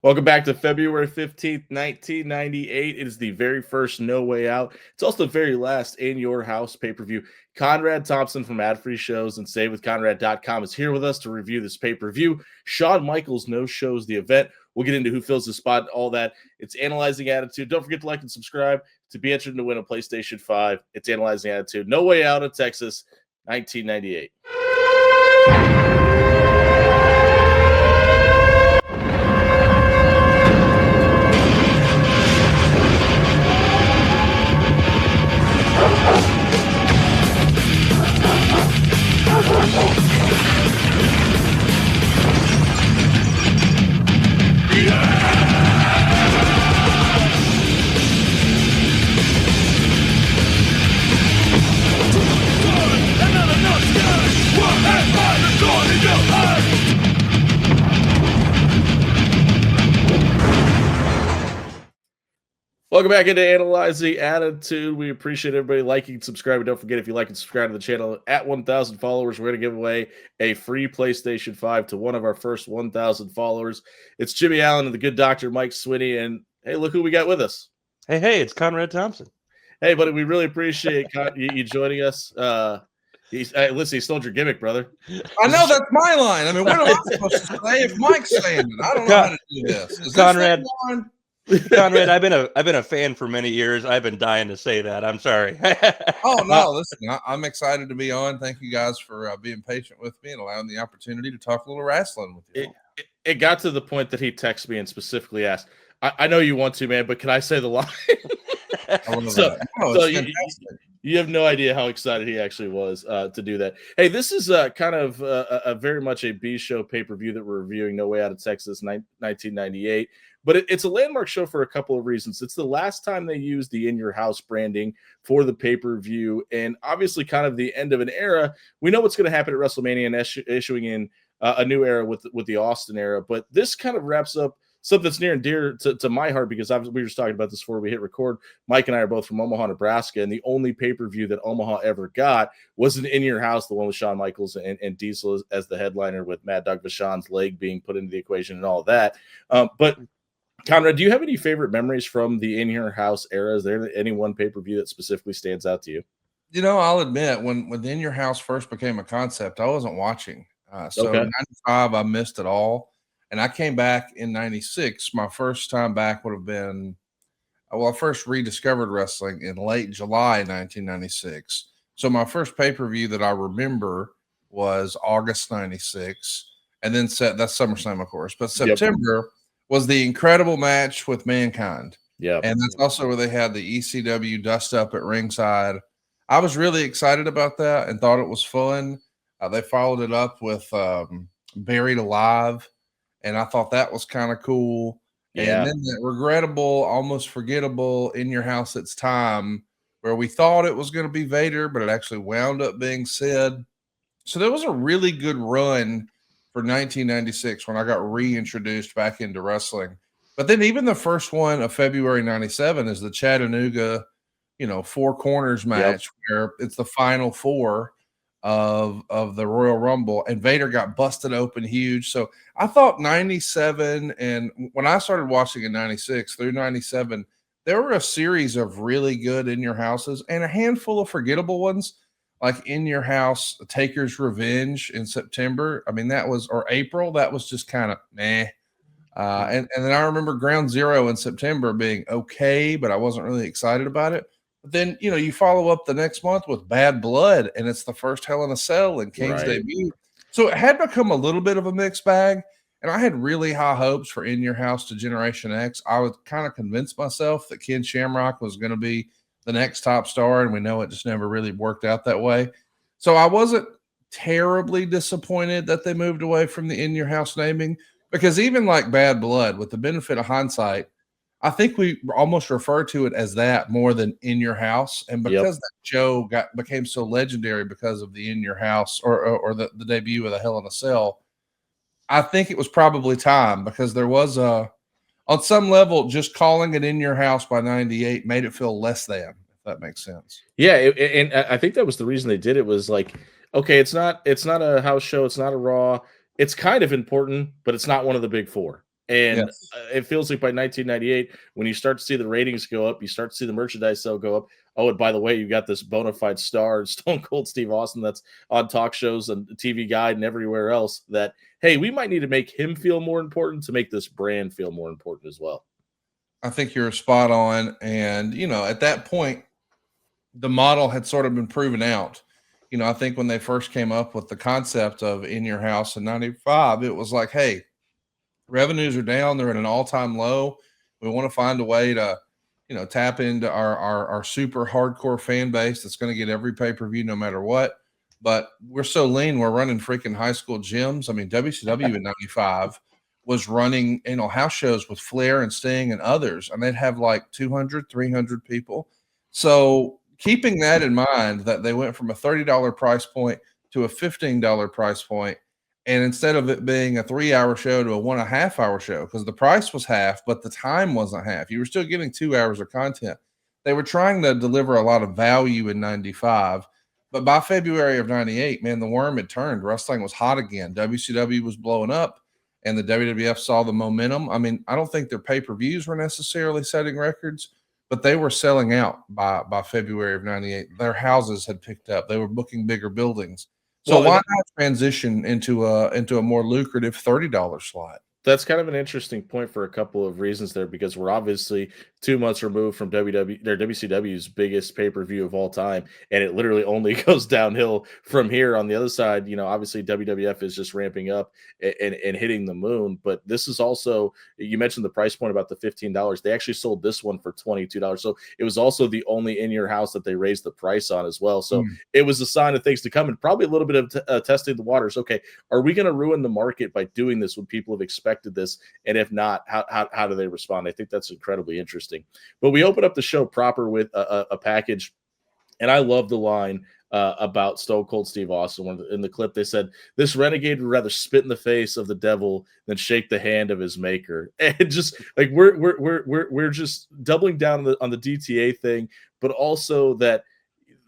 Welcome back to February 15th, 1998. It is the very first No Way Out. It's also the very last In Your House pay-per-view. Conrad Thompson from Ad Free Shows and SaveWithConrad.com is here with us to review this pay-per-view. Shawn Michaels no-shows the event. We'll get into who fills the spot, all that. It's Analyzing Attitude. Don't forget to like and subscribe to be entered to win a PlayStation 5. It's Analyzing Attitude. No Way Out of Texas, 1998. Welcome back into Analyzing Attitude. We appreciate everybody liking and subscribing. Don't forget, if you like and subscribe to the channel, at 1,000 followers, we're going to give away a free PlayStation 5 to one of our first 1,000 followers. It's Jimmy Allen and the good Dr. Mike Swinney. And hey, look who we got with us. Hey, it's Conrad Thompson. Hey, buddy, we really appreciate you joining us. Listen, he stole your gimmick, brother. I know that's my line. I mean, what am I supposed to say if Mike's saying it? I don't know how to do this. Is Conrad, this Conrad, I've been a fan for many years. I've been dying to say that. I'm sorry. Oh no, listen, I'm excited to be on. Thank you guys for being patient with me and allowing the opportunity to talk a little wrestling with you. It got to the point that he texted me and specifically asked, I know you want to, man, but can I say the line? You have no idea how excited he actually was to do that. Hey, this is kind of a very much a B show pay-per-view that we're reviewing, No Way Out of Texas, 1998. But it's a landmark show for a couple of reasons. It's the last time they used the In Your House branding for the pay-per-view, and obviously kind of the end of an era. We know what's going to happen at WrestleMania and issuing in a new era with the Austin era. But this kind of wraps up something that's near and dear to my heart, because we were just talking about this before we hit record. Mike and I are both from Omaha, Nebraska, and the only pay-per-view that Omaha ever got was an In Your House, the one with Shawn Michaels and Diesel as the headliner, with Mad Dog Vachon's leg being put into the equation and all that. But Conrad, do you have any favorite memories from the In Your House era? Is there any one pay-per-view that specifically stands out to you? You know, I'll admit, when In Your House first became a concept, I wasn't watching. So Okay. in 95, I missed it all. And I came back in 96. My first time back would have been, I first rediscovered wrestling in late July 1996. So my first pay-per-view that I remember was August 96. And then that's SummerSlam, of course. But September was the incredible match with Mankind. Yeah. And that's also where they had the ECW dust up at ringside. I was really excited about that and thought it was fun. They followed it up with Buried Alive, and I thought that was kind of cool. Yeah. And then that regrettable, almost forgettable In Your House It's Time, where we thought it was going to be Vader, but it actually wound up being Sid. So there was a really good run for 1996 when I got reintroduced back into wrestling. But then even the first one of February 97 is the Chattanooga, Four Corners match, where it's the final four of the Royal Rumble, and Vader got busted open huge. So I thought 97, and when I started watching in 96 through 97, there were a series of really good In Your Houses and a handful of forgettable ones, like In Your House, Taker's Revenge in September. I mean, or April, that was just kind of meh. And then I remember Ground Zero in September being okay, but I wasn't really excited about it. But then, you follow up the next month with Bad Blood, and it's the first Hell in a Cell and Kane's debut. So it had become a little bit of a mixed bag, and I had really high hopes for In Your House to Generation X. I was kind of convinced myself that Ken Shamrock was going to be the next top star, and we know it just never really worked out that way. So I wasn't terribly disappointed that they moved away from the In Your House naming, because even like Bad Blood, with the benefit of hindsight, I think we almost refer to it as that more than In Your House. And because that show became so legendary because of the In Your House or the debut of the Hell in a Cell, I think it was probably time, because there was on some level, just calling it In Your House by 98 made it feel less than, if that makes sense. Yeah, and I think that was the reason they did it, was like, okay, it's not a house show, it's not a Raw, it's kind of important, but it's not one of the big four. And Yes. it feels like by 1998, when you start to see the ratings go up, you start to see the merchandise sale go up. Oh, and by the way, you got this bona fide star, Stone Cold Steve Austin, that's on talk shows and TV Guide and everywhere else. That, hey, we might need to make him feel more important to make this brand feel more important as well. I think you're spot on. And, at that point, the model had sort of been proven out. I think when they first came up with the concept of In Your House in 95, it was like, hey, revenues are down. They're at an all-time low. We want to find a way to, tap into our super hardcore fan base that's going to get every pay-per-view no matter what. But we're so lean, we're running freaking high school gyms. I mean, WCW in 95 was running, house shows with Flair and Sting and others, and they'd have like 200, 300 people. So keeping that in mind, that they went from a $30 price point to a $15 price point, and instead of it being a 3-hour show to a 1.5-hour show, because the price was half, but the time wasn't half. You were still getting 2 hours of content. They were trying to deliver a lot of value in 95. But by February of 98, man, the worm had turned. Wrestling was hot again. WCW was blowing up, and the WWF saw the momentum. I mean, I don't think their pay-per-views were necessarily setting records, but they were selling out by February of 98. Their houses had picked up. They were booking bigger buildings. So why not transition into a more lucrative $30 slot? That's kind of an interesting point for a couple of reasons there, because we're obviously 2 months removed from WCW's biggest pay-per-view of all time, and it literally only goes downhill from here. On the other side, obviously WWF is just ramping up and hitting the moon, but this is also, you mentioned the price point about the $15. They actually sold this one for $22. So it was also the only In Your House that they raised the price on as well. So it was a sign of things to come, and probably a little bit of testing the waters. Okay, are we going to ruin the market by doing this when people have expected this, and if not, how do they respond? I think that's incredibly interesting. But we open up the show proper with a package, and I love the line about Stone Cold Steve Austin. In the clip, they said, "This renegade would rather spit in the face of the devil than shake the hand of his maker." And just like we're just doubling down on the DTA thing, but also that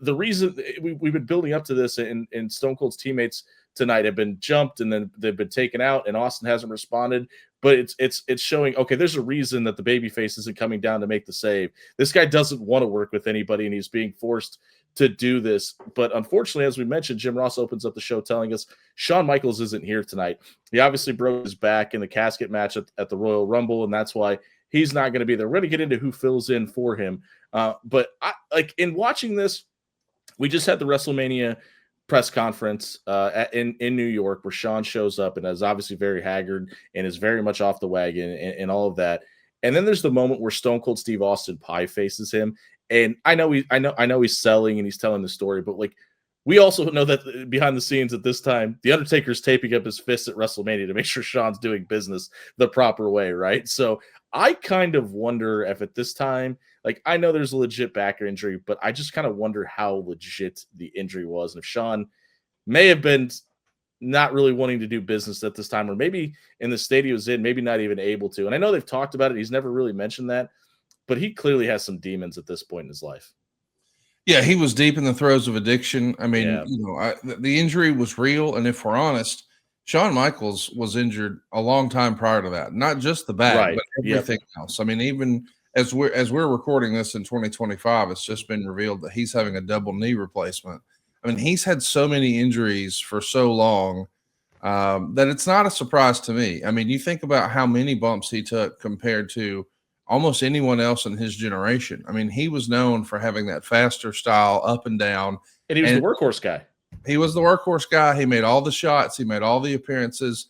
the reason we've been building up to this, and Stone Cold's teammates tonight have been jumped and then they've been taken out, and Austin hasn't responded. But it's showing, okay, there's a reason that the babyface isn't coming down to make the save. This guy doesn't want to work with anybody, and he's being forced to do this. But unfortunately, as we mentioned, Jim Ross opens up the show telling us Shawn Michaels isn't here tonight. He obviously broke his back in the casket match at the Royal Rumble, and that's why he's not going to be there. We're going to get into who fills in for him. But in watching this, we just had the WrestleMania press conference in New York, where Shawn shows up and is obviously very haggard and is very much off the wagon and all of that. And then there's the moment where Stone Cold Steve Austin pie faces him. And I know he's selling and he's telling the story, but like, we also know that behind the scenes at this time, the Undertaker's taping up his fists at WrestleMania to make sure Shawn's doing business the proper way, right? So I kind of wonder if at this time, like, I know there's a legit back injury, but I just kind of wonder how legit the injury was, and if Shawn may have been not really wanting to do business at this time, or maybe in the state he was in, maybe not even able to. And I know they've talked about it. He's never really mentioned that, but he clearly has some demons at this point in his life. Yeah, he was deep in the throes of addiction. I mean, Yeah. The injury was real. And if we're honest, Shawn Michaels was injured a long time prior to that. Not just the back, Right. but everything else. I mean, even as we're recording this in 2025, it's just been revealed that he's having a double knee replacement. I mean, he's had so many injuries for so long that it's not a surprise to me. I mean, you think about how many bumps he took compared to almost anyone else in his generation. I mean, he was known for having that faster style up and down. And he was the workhorse guy. He was the workhorse guy. He made all the shots. He made all the appearances.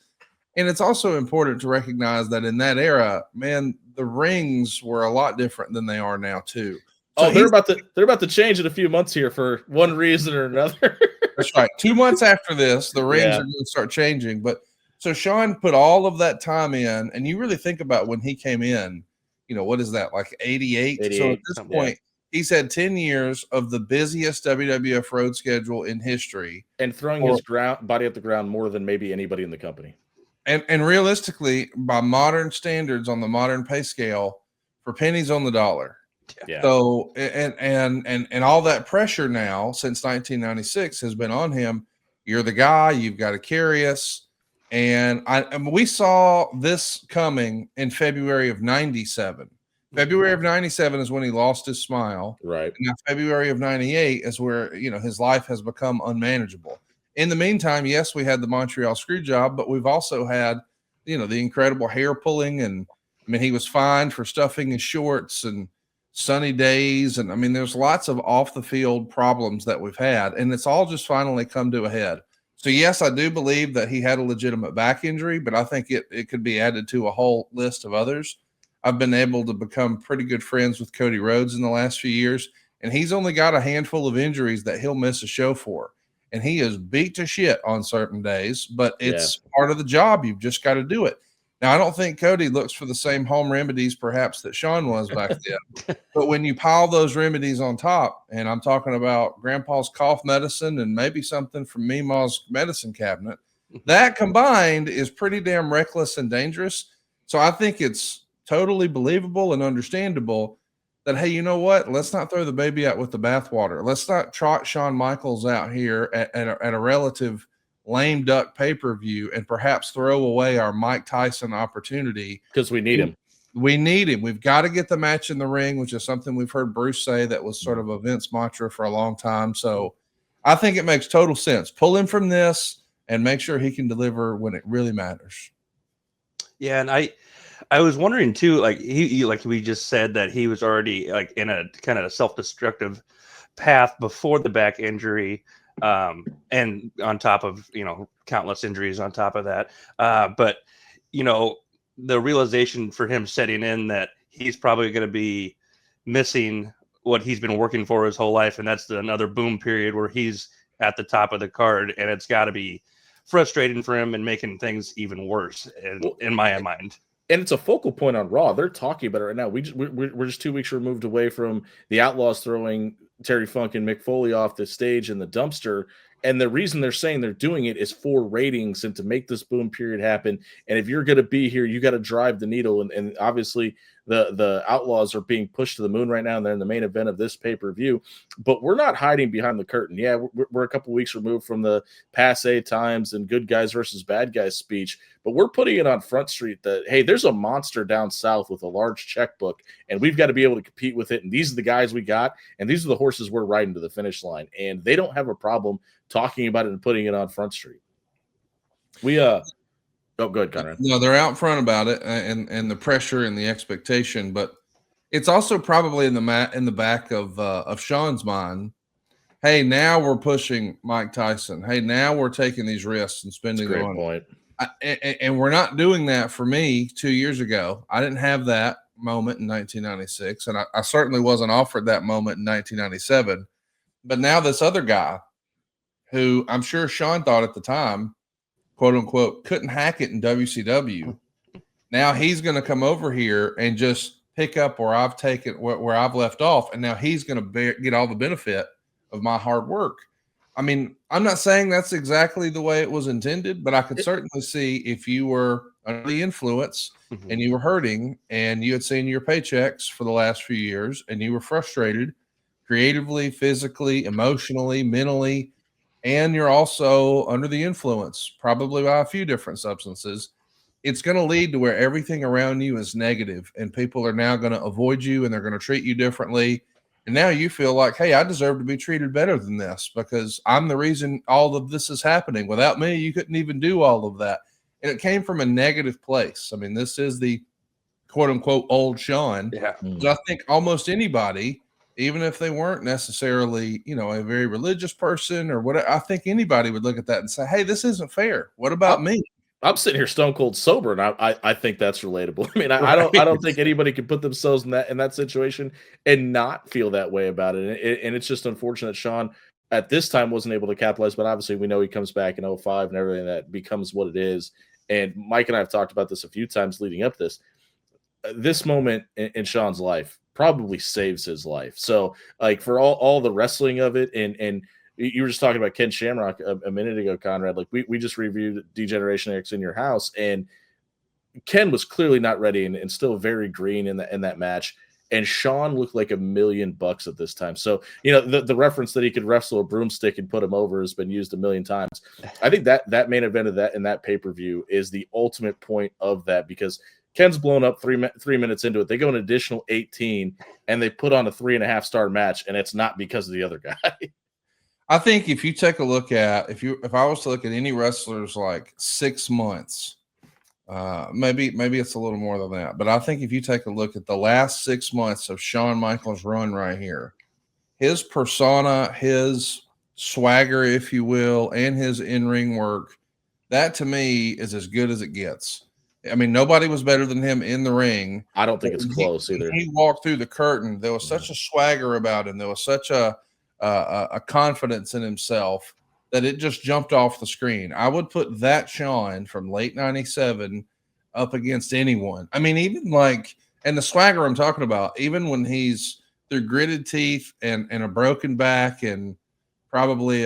And it's also important to recognize that in that era, man, the rings were a lot different than they are now too. So they're about to change in a few months here for one reason or another. That's right. 2 months after this, the rings are going to start changing. But so Shawn put all of that time in, and you really think about when he came in, what is that, like 88? So at this point, he's had 10 years of the busiest WWF road schedule in history. And throwing his body at the ground more than maybe anybody in the company. And realistically, by modern standards on the modern pay scale, for pennies on the dollar. Yeah. So and all that pressure now since 1996 has been on him. You're the guy. You've got to carry us. And we saw this coming in February of 97. February of 97 is when he lost his smile. Right. Now, February of 98 is where, his life has become unmanageable. In the meantime, yes, we had the Montreal screw job, but we've also had, the incredible hair pulling. And I mean, he was fined for stuffing his shorts and sunny days. And I mean, there's lots of off the field problems that we've had, and it's all just finally come to a head. So yes, I do believe that he had a legitimate back injury, but I think it could be added to a whole list of others. I've been able to become pretty good friends with Cody Rhodes in the last few years, and he's only got a handful of injuries that he'll miss a show for. And he is beat to shit on certain days, but it's part of the job. You've just got to do it. Now, I don't think Cody looks for the same home remedies perhaps that Shawn was back then. But when you pile those remedies on top, and I'm talking about Grandpa's cough medicine and maybe something from Meemaw's medicine cabinet, that combined is pretty damn reckless and dangerous. So I think it's totally believable and understandable that, hey, you know what? Let's not throw the baby out with the bathwater. Let's not trot Shawn Michaels out here at a relative lame duck pay-per-view and perhaps throw away our Mike Tyson opportunity. Because we need him. We need him. We've got to get the match in the ring, which is something we've heard Bruce say that was sort of a Vince mantra for a long time. So I think it makes total sense. Pull him from this and make sure he can deliver when it really matters. Yeah, and I was wondering too, like he like we just said that he was already like in a kind of self-destructive path before the back injury, and on top of countless injuries on top of that. But the realization for him setting in that he's probably going to be missing what he's been working for his whole life, and that's another boom period where he's at the top of the card, and it's got to be frustrating for him and making things even worse in my mind. And it's a focal point on Raw. They're talking about it right now. We're just 2 weeks removed away from the Outlaws throwing Terry Funk and Mick Foley off the stage in the dumpster. And the reason they're saying they're doing it is for ratings and to make this boom period happen. And if you're going to be here, you got to drive the needle. And obviously the Outlaws are being pushed to the moon right now, and they're in the main event of this pay-per-view. But we're not hiding behind the curtain. Yeah, we're a couple weeks removed from the passe times and good guys versus bad guys speech. But we're putting it on Front Street that, hey, there's a monster down south with a large checkbook, and we've got to be able to compete with it. And these are the guys we got, and these are the horses we're riding to the finish line. And they don't have a problem talking about it and putting it on Front Street. Oh, good, Conrad. No, they're out front about it and the pressure and the expectation, but it's also probably in the back of Shawn's mind. Hey, now we're pushing Mike Tyson. Hey, now we're taking these risks and spending the money. Point. And we're not doing that for me 2 years ago. I didn't have that moment in 1996, and I certainly wasn't offered that moment in 1997. But now this other guy, who I'm sure Shawn thought at the time, quote unquote, couldn't hack it in WCW. Now he's going to come over here and just pick up where I've taken where I've left off, and now he's going to get all the benefit of my hard work. I mean, I'm not saying that's exactly the way it was intended, but I could certainly see if you were under the influence and you were hurting and you had seen your paychecks for the last few years and you were frustrated creatively, physically, emotionally, mentally, and you're also under the influence, probably by a few different substances, it's going to lead to where everything around you is negative and people are now going to avoid you and they're going to treat you differently. And now you feel like, hey, I deserve to be treated better than this because I'm the reason all of this is happening. Without me, you couldn't even do all of that. And it came from a negative place. I mean, this is the quote unquote old Shawn. Yeah. So I think almost anybody, even if they weren't necessarily, a very religious person or whatever, I think anybody would look at that and say, hey, this isn't fair. What about me? I'm sitting here stone cold sober, and I think that's relatable. I mean, I don't think anybody can put themselves in that situation and not feel that way about it. And it's just unfortunate Shawn at this time wasn't able to capitalize, but obviously we know he comes back in 05 and everything that becomes what it is. And Mike and I have talked about this a few times leading up to this. This moment in Shawn's life probably saves his life. So like for all the wrestling of it, and you were just talking about Ken Shamrock a minute ago, Conrad. Like we just reviewed Degeneration X in your house, and Ken was clearly not ready and still very green in that match. and Shawn looked like $1 million at this time. So, you know, the reference that he could wrestle a broomstick and put him over has been used 1 million times. I think that main event of that in that pay-per-view is the ultimate point of that, because Ken's blown up 3 minutes into it. They go an additional 18 and they put on a 3.5-star match, and it's not because of the other guy. I think if you take a look at, if I was to look at any wrestlers like 6 months, maybe it's a little more than that, but I think if you take a look at the last 6 months of Shawn Michaels' run right here, his persona, his swagger, if you will, and his in-ring work, that to me is as good as it gets. I mean, nobody was better than him in the ring. I don't think it's close either. He walked through the curtain. There was such a swagger about him. There was such a confidence in himself that it just jumped off the screen. I would put that Shawn from late 97 up against anyone. I mean, even like, and the swagger I'm talking about, even when he's through gritted teeth and a broken back and probably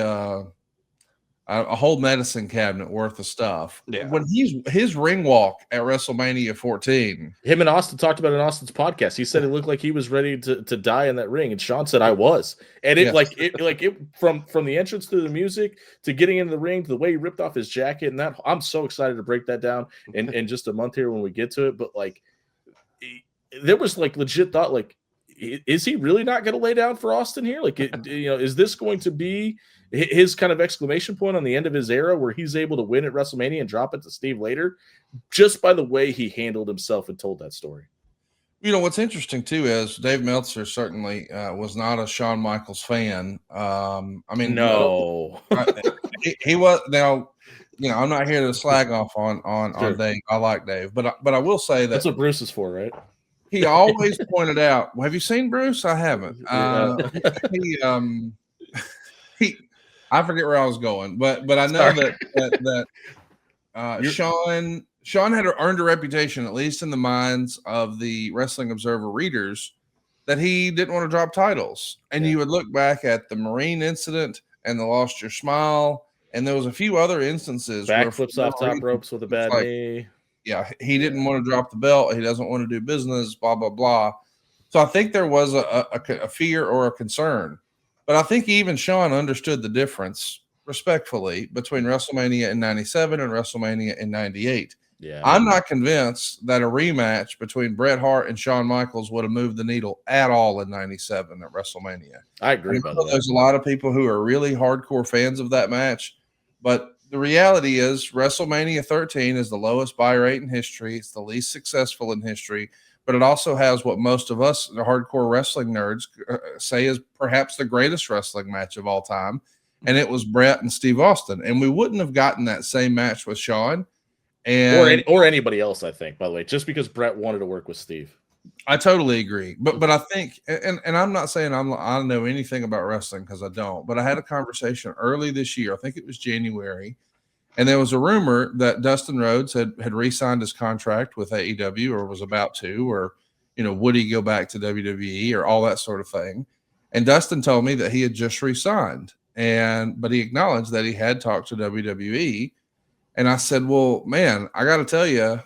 a whole medicine cabinet worth of stuff. Yeah. When his ring walk at WrestleMania 14. Him and Austin talked about it in Austin's podcast. He said it looked like he was ready to die in that ring, and Shawn said I was. And it from the entrance to the music to getting in the ring to the way he ripped off his jacket, and that I'm so excited to break that down in just a month here when we get to it. But like, there was like legit thought, like, is he really not going to lay down for Austin here? Like, is this going to be his kind of exclamation point on the end of his era where he's able to win at WrestleMania and drop it to Steve later, just by the way he handled himself and told that story? You know, what's interesting too is Dave Meltzer certainly was not a Shawn Michaels fan. I mean, no, he was. Now, you know, I'm not here to slag off on Sure. Dave. I like Dave, but I will say that that's what Bruce is for, right? he always pointed out. Have you seen Bruce? I haven't. I forget where I was going, but I know that Shawn had earned a reputation, at least in the minds of the Wrestling Observer readers, that he didn't want to drop titles. And you would look back at the Marine incident and the Lost Your Smile, and there was a few other instances. Backflips off top ropes with a bad knee. Yeah, he didn't want to drop the belt. He doesn't want to do business, blah, blah, blah. So I think there was a fear or a concern. But I think even Shawn understood the difference, respectfully, between WrestleMania in 97 and WrestleMania in 98. Yeah, I'm not convinced that a rematch between Bret Hart and Shawn Michaels would have moved the needle at all in 97 at WrestleMania. I agree about that. There's a lot of people who are really hardcore fans of that match, but the reality is WrestleMania 13 is the lowest buy rate in history. It's the least successful in history, but it also has what most of us, the hardcore wrestling nerds, say is perhaps the greatest wrestling match of all time, and it was Bret and Steve Austin. And we wouldn't have gotten that same match with Shawn. Or anybody else, I think, by the way, just because Bret wanted to work with Steve. I totally agree. But I think, and I'm not saying I know anything about wrestling because I don't, but I had a conversation early this year. I think it was January. And there was a rumor that Dustin Rhodes had re-signed his contract with AEW or was about to, or, you know, would he go back to WWE or all that sort of thing. And Dustin told me that he had just re-signed, but he acknowledged that he had talked to WWE. And I said, well, man, I got to tell you,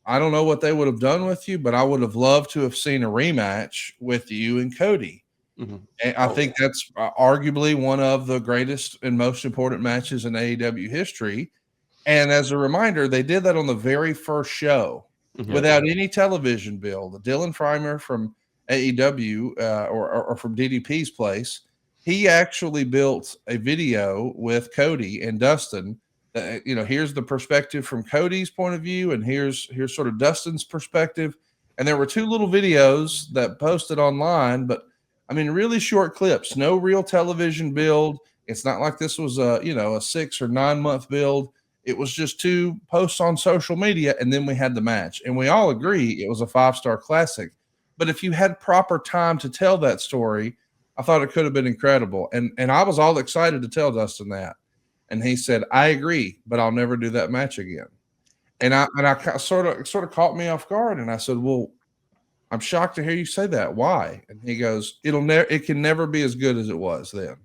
I don't know what they would have done with you, but I would have loved to have seen a rematch with you and Cody. Mm-hmm. And I think that's arguably one of the greatest and most important matches in AEW history. And as a reminder, they did that on the very first show without any television build. Dylan Freimer from AEW or from DDP's place, he actually built a video with Cody and Dustin. You know, here's the perspective from Cody's point of view, and here's sort of Dustin's perspective. And there were two little videos that posted online, but I mean, really short clips, no real television build. It's not like this was a 6 or 9 month build. It was just two posts on social media, and then we had the match. And we all agree it was a 5-star classic. But if you had proper time to tell that story, I thought it could have been incredible. And I was all excited to tell Dustin that. And he said, I agree, but I'll never do that match again. And I sort of caught me off guard. And I said, well, I'm shocked to hear you say that. Why? And he goes, it can never be as good as it was then.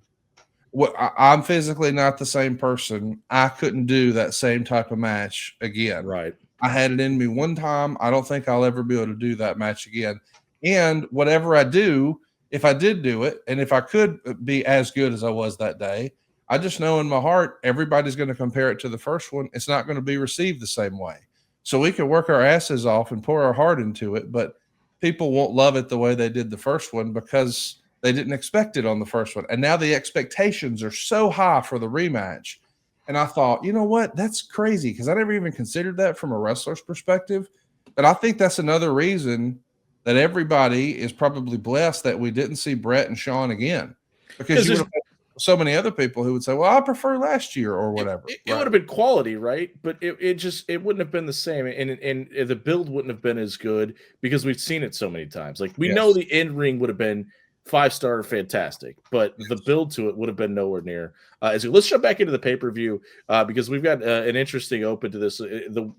I'm physically not the same person. I couldn't do that same type of match again. Right. I had it in me one time. I don't think I'll ever be able to do that match again. And whatever I do, if I did do it, and if I could be as good as I was that day, I just know in my heart, everybody's going to compare it to the first one. It's not going to be received the same way. So we can work our asses off and pour our heart into it, but people won't love it the way they did the first one because they didn't expect it on the first one. And now the expectations are so high for the rematch. And I thought, you know what? That's crazy because I never even considered that from a wrestler's perspective. But I think that's another reason that everybody is probably blessed that we didn't see Brett and Sean again. Because you would have so many other people who would say, well, I prefer last year or whatever. It would have been quality, right? But it wouldn't have been the same. And the build wouldn't have been as good because we've seen it so many times. Like we know the end ring would have been 5-star fantastic, but the build to it would have been nowhere near. Let's jump back into the pay-per-view because we've got an interesting open to this.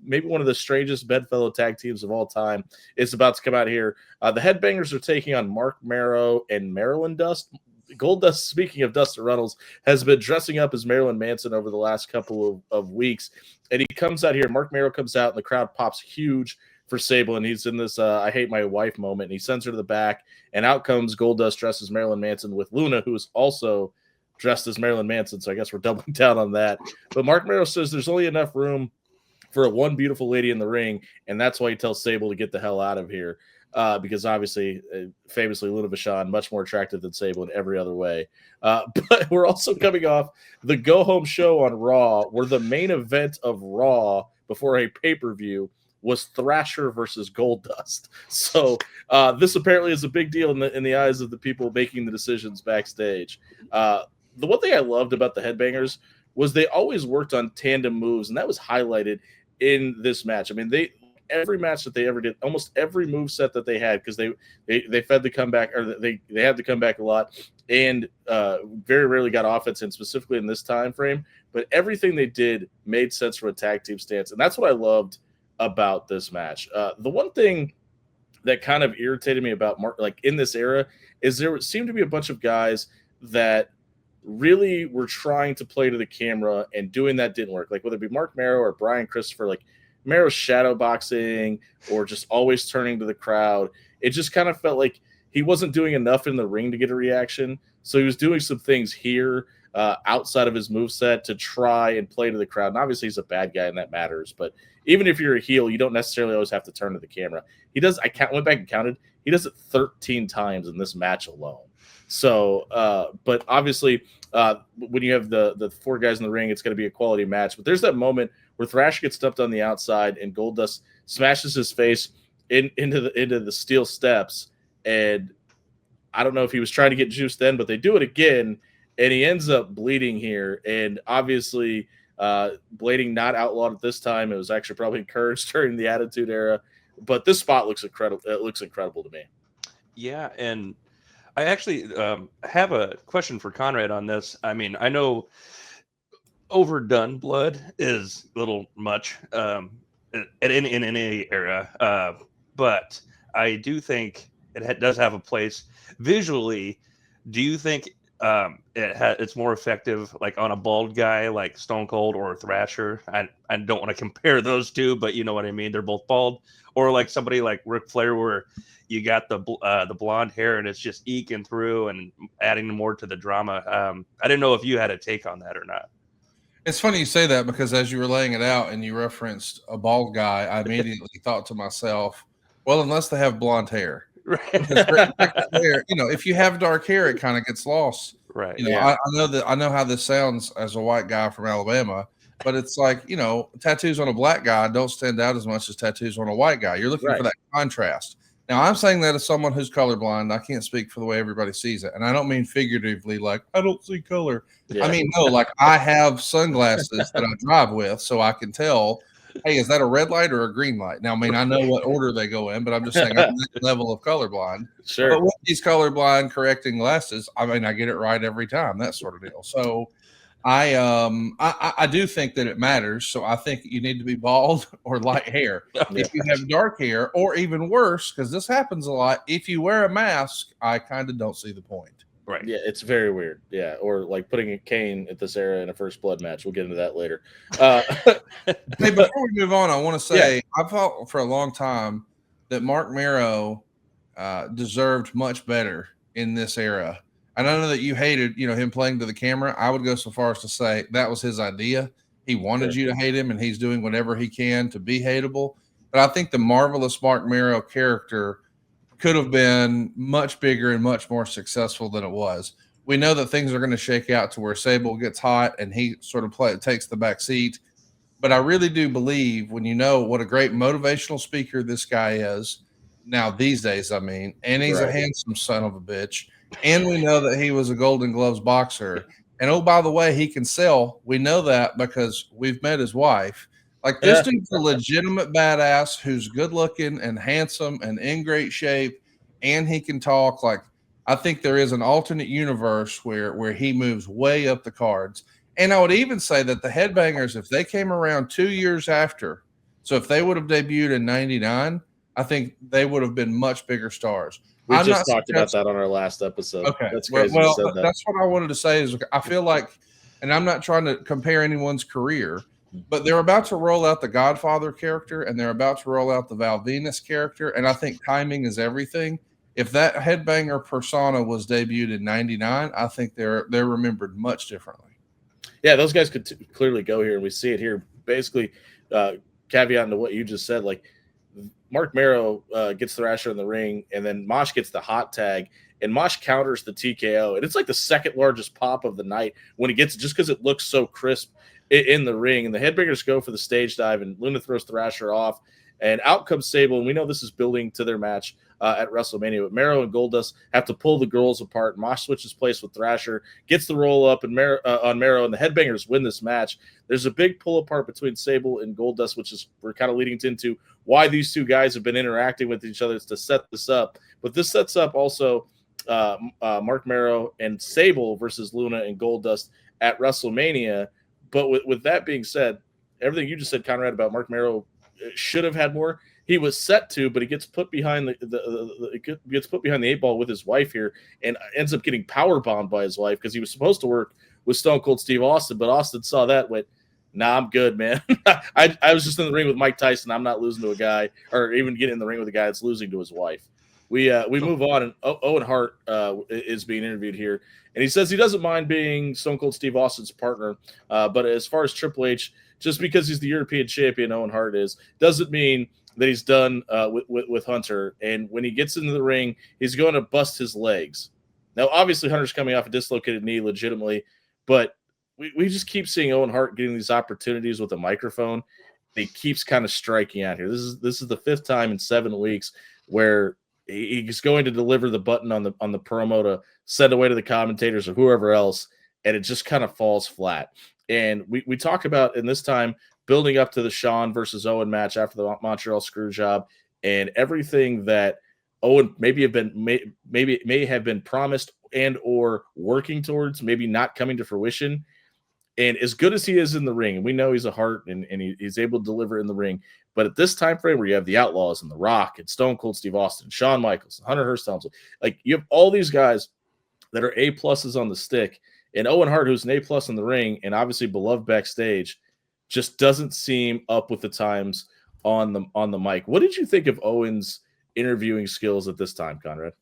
Maybe one of the strangest bedfellow tag teams of all time is about to come out here. The Headbangers are taking on Marc Mero and Maryland Dust. Goldust, speaking of Dustin Runnels, has been dressing up as Marilyn Manson over the last couple of weeks. And he comes out here. Marc Mero comes out, and the crowd pops huge for Sable. And he's in this I hate my wife moment. And he sends her to the back. And out comes Goldust dressed as Marilyn Manson with Luna, who is also dressed as Marilyn Manson. So I guess we're doubling down on that. But Marc Mero says there's only enough room for one beautiful lady in the ring. And that's why he tells Sable to get the hell out of here. Because obviously, famously, Luna Vachon, much more attractive than Sable in every other way. But we're also coming off the go-home show on Raw, where the main event of Raw before a pay-per-view was Thrasher versus Goldust. So this apparently is a big deal in the eyes of the people making the decisions backstage. The one thing I loved about the Headbangers was they always worked on tandem moves, and that was highlighted in this match. I mean, every match that they ever did, almost every move set that they had, because they fed the comeback, or they had the comeback a lot, and very rarely got offense in, specifically in this time frame. But everything they did made sense from a tag team stance, and that's what I loved about this match. The one thing that kind of irritated me about Mark, like in this era, is there seemed to be a bunch of guys that really were trying to play to the camera, and doing that didn't work. Like whether it be Marc Mero or Brian Christopher, like Mero's shadow boxing or just always turning to the crowd. It just kind of felt like he wasn't doing enough in the ring to get a reaction. So he was doing some things here outside of his moveset to try and play to the crowd. And obviously he's a bad guy and that matters. But even if you're a heel, you don't necessarily always have to turn to the camera. He does. Went back and counted. He does it 13 times in this match alone. So, but obviously when you have the four guys in the ring, it's going to be a quality match. But there's that moment where Thrash gets stumped on the outside and Goldust smashes his face into the steel steps. And I don't know if he was trying to get juice then, but they do it again, and he ends up bleeding here. And obviously, blading not outlawed at this time. It was actually probably encouraged during the Attitude Era. But this spot looks incredible. It looks incredible to me. Yeah, and I actually have a question for Conrad on this. I mean, I know overdone blood is a little much in any era, but I do think it does have a place visually. Do you think it's more effective like on a bald guy like Stone Cold or Thrasher? I don't want to compare those two, but you know what I mean. They're both bald, or like somebody like Ric Flair, where you got the blonde hair and it's just eking through and adding more to the drama. I didn't know if you had a take on that or not. It's funny you say that because as you were laying it out and you referenced a bald guy, I immediately thought to myself, well, unless they have blonde hair. Right. Hair, if you have dark hair, it kind of gets lost. Right. I know how this sounds as a white guy from Alabama, but it's like, tattoos on a black guy don't stand out as much as tattoos on a white guy. You're looking for that contrast. Now, I'm saying that as someone who's colorblind. I can't speak for the way everybody sees it. And I don't mean figuratively, like, I don't see color. Yeah. I mean, no, like I have sunglasses that I drive with, so I can tell, hey, is that a red light or a green light? Now, I mean, I know what order they go in, but I'm just saying I'm that level of colorblind. Sure. But with these colorblind correcting glasses, I mean, I get it right every time, that sort of deal. So I do think that it matters. So I think you need to be bald or light hair. If you have dark hair, or even worse, because this happens a lot, if you wear a mask, I kind of don't see the point. Right. Yeah, it's very weird. Yeah, or like putting a Kane at this era in a first blood match. We'll get into that later. Hey, before we move on, I want to say I thought for a long time that Marc Mero deserved much better in this era. And I know that you hated, him playing to the camera. I would go so far as to say that was his idea. He wanted you to hate him, and he's doing whatever he can to be hateable. But I think the marvelous Marc Mero character could have been much bigger and much more successful than it was. We know that things are going to shake out to where Sable gets hot and he sort of takes the back seat. But I really do believe, when you know what a great motivational speaker this guy is now these days, and he's a handsome son of a bitch. And we know that he was a Golden Gloves boxer. And oh, by the way, he can sell. We know that because we've met his wife. Like, this dude's a legitimate badass who's good looking and handsome and in great shape, and he can talk. Like, I think there is an alternate universe where he moves way up the cards. And I would even say that the Headbangers, if they came around 2 years after, so if they would have debuted in '99, I think they would have been much bigger stars. We just talked about that on our last episode. Okay. That's crazy. Well, that's what I wanted to say is I feel like, and I'm not trying to compare anyone's career, but they're about to roll out the Godfather character and they're about to roll out the Val Venus character. And I think timing is everything. If that Headbanger persona was debuted in '99, I think they're remembered much differently. Yeah, those guys could clearly go here, and we see it here. Basically, caveat to what you just said, like, Marc Mero gets Thrasher in the ring, and then Mosh gets the hot tag, and Mosh counters the TKO. And it's like the second largest pop of the night when he gets it, just because it looks so crisp in the ring. And the Headbangers go for the stage dive, and Luna throws Thrasher off, and out comes Sable. And we know this is building to their match at WrestleMania. But Mero and Goldust have to pull the girls apart. Mosh switches place with Thrasher, gets the roll up and on Mero, and the Headbangers win this match. There's a big pull apart between Sable and Goldust, which is we're kind of leading into why these two guys have been interacting with each other to set this up. But this sets up also Marc Mero and Sable versus Luna and Goldust at WrestleMania. But with that being said, everything you just said, Conrad, about Marc Mero should have had more. He was set to, but he gets put behind gets put behind the 8 ball with his wife here, and ends up getting power bombed by his wife because he was supposed to work with Stone Cold Steve Austin, but Austin saw that, went, "Nah, I'm good, man. I was just in the ring with Mike Tyson. I'm not losing to a guy, or even getting in the ring with a guy that's losing to his wife." We move on, and Owen Hart is being interviewed here, and he says he doesn't mind being Stone Cold Steve Austin's partner, but as far as Triple H, just because he's the European champion, Owen Hart doesn't mean that he's done with Hunter. And when he gets into the ring, he's going to bust his legs. Now, obviously, Hunter's coming off a dislocated knee legitimately, but we just keep seeing Owen Hart getting these opportunities with a microphone. He keeps kind of striking out here. This is the 5th time in 7 weeks where he's going to deliver the button on the promo to send away to the commentators or whoever else, and it just kind of falls flat. And we talk about, in this time, building up to the Shawn versus Owen match after the Montreal screw job, and everything that Owen may have been promised and or working towards, maybe not coming to fruition. And as good as he is in the ring, and we know he's a Hart and he's able to deliver in the ring, but at this time frame where you have the Outlaws and The Rock and Stone Cold Steve Austin, Shawn Michaels, Hunter Hearst Helmsley, like, you have all these guys that are A-pluses on the stick, and Owen Hart, who's an A-plus in the ring and obviously beloved backstage, just doesn't seem up with the times on the mic. What did you think of Owen's interviewing skills at this time, Conrad?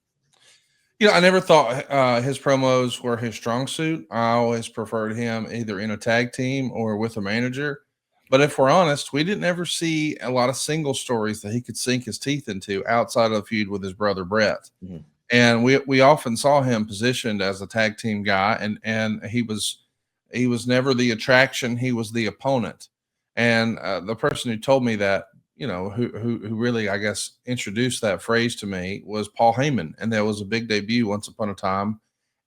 I never thought his promos were his strong suit. I always preferred him either in a tag team or with a manager. But if we're honest, we didn't ever see a lot of single stories that he could sink his teeth into outside of the feud with his brother Brett. Mm-hmm. And we often saw him positioned as a tag team guy, and he was never the attraction. He was the opponent. And the person who told me that, who really, I guess, introduced that phrase to me was Paul Heyman. And there was a big debut once upon a time.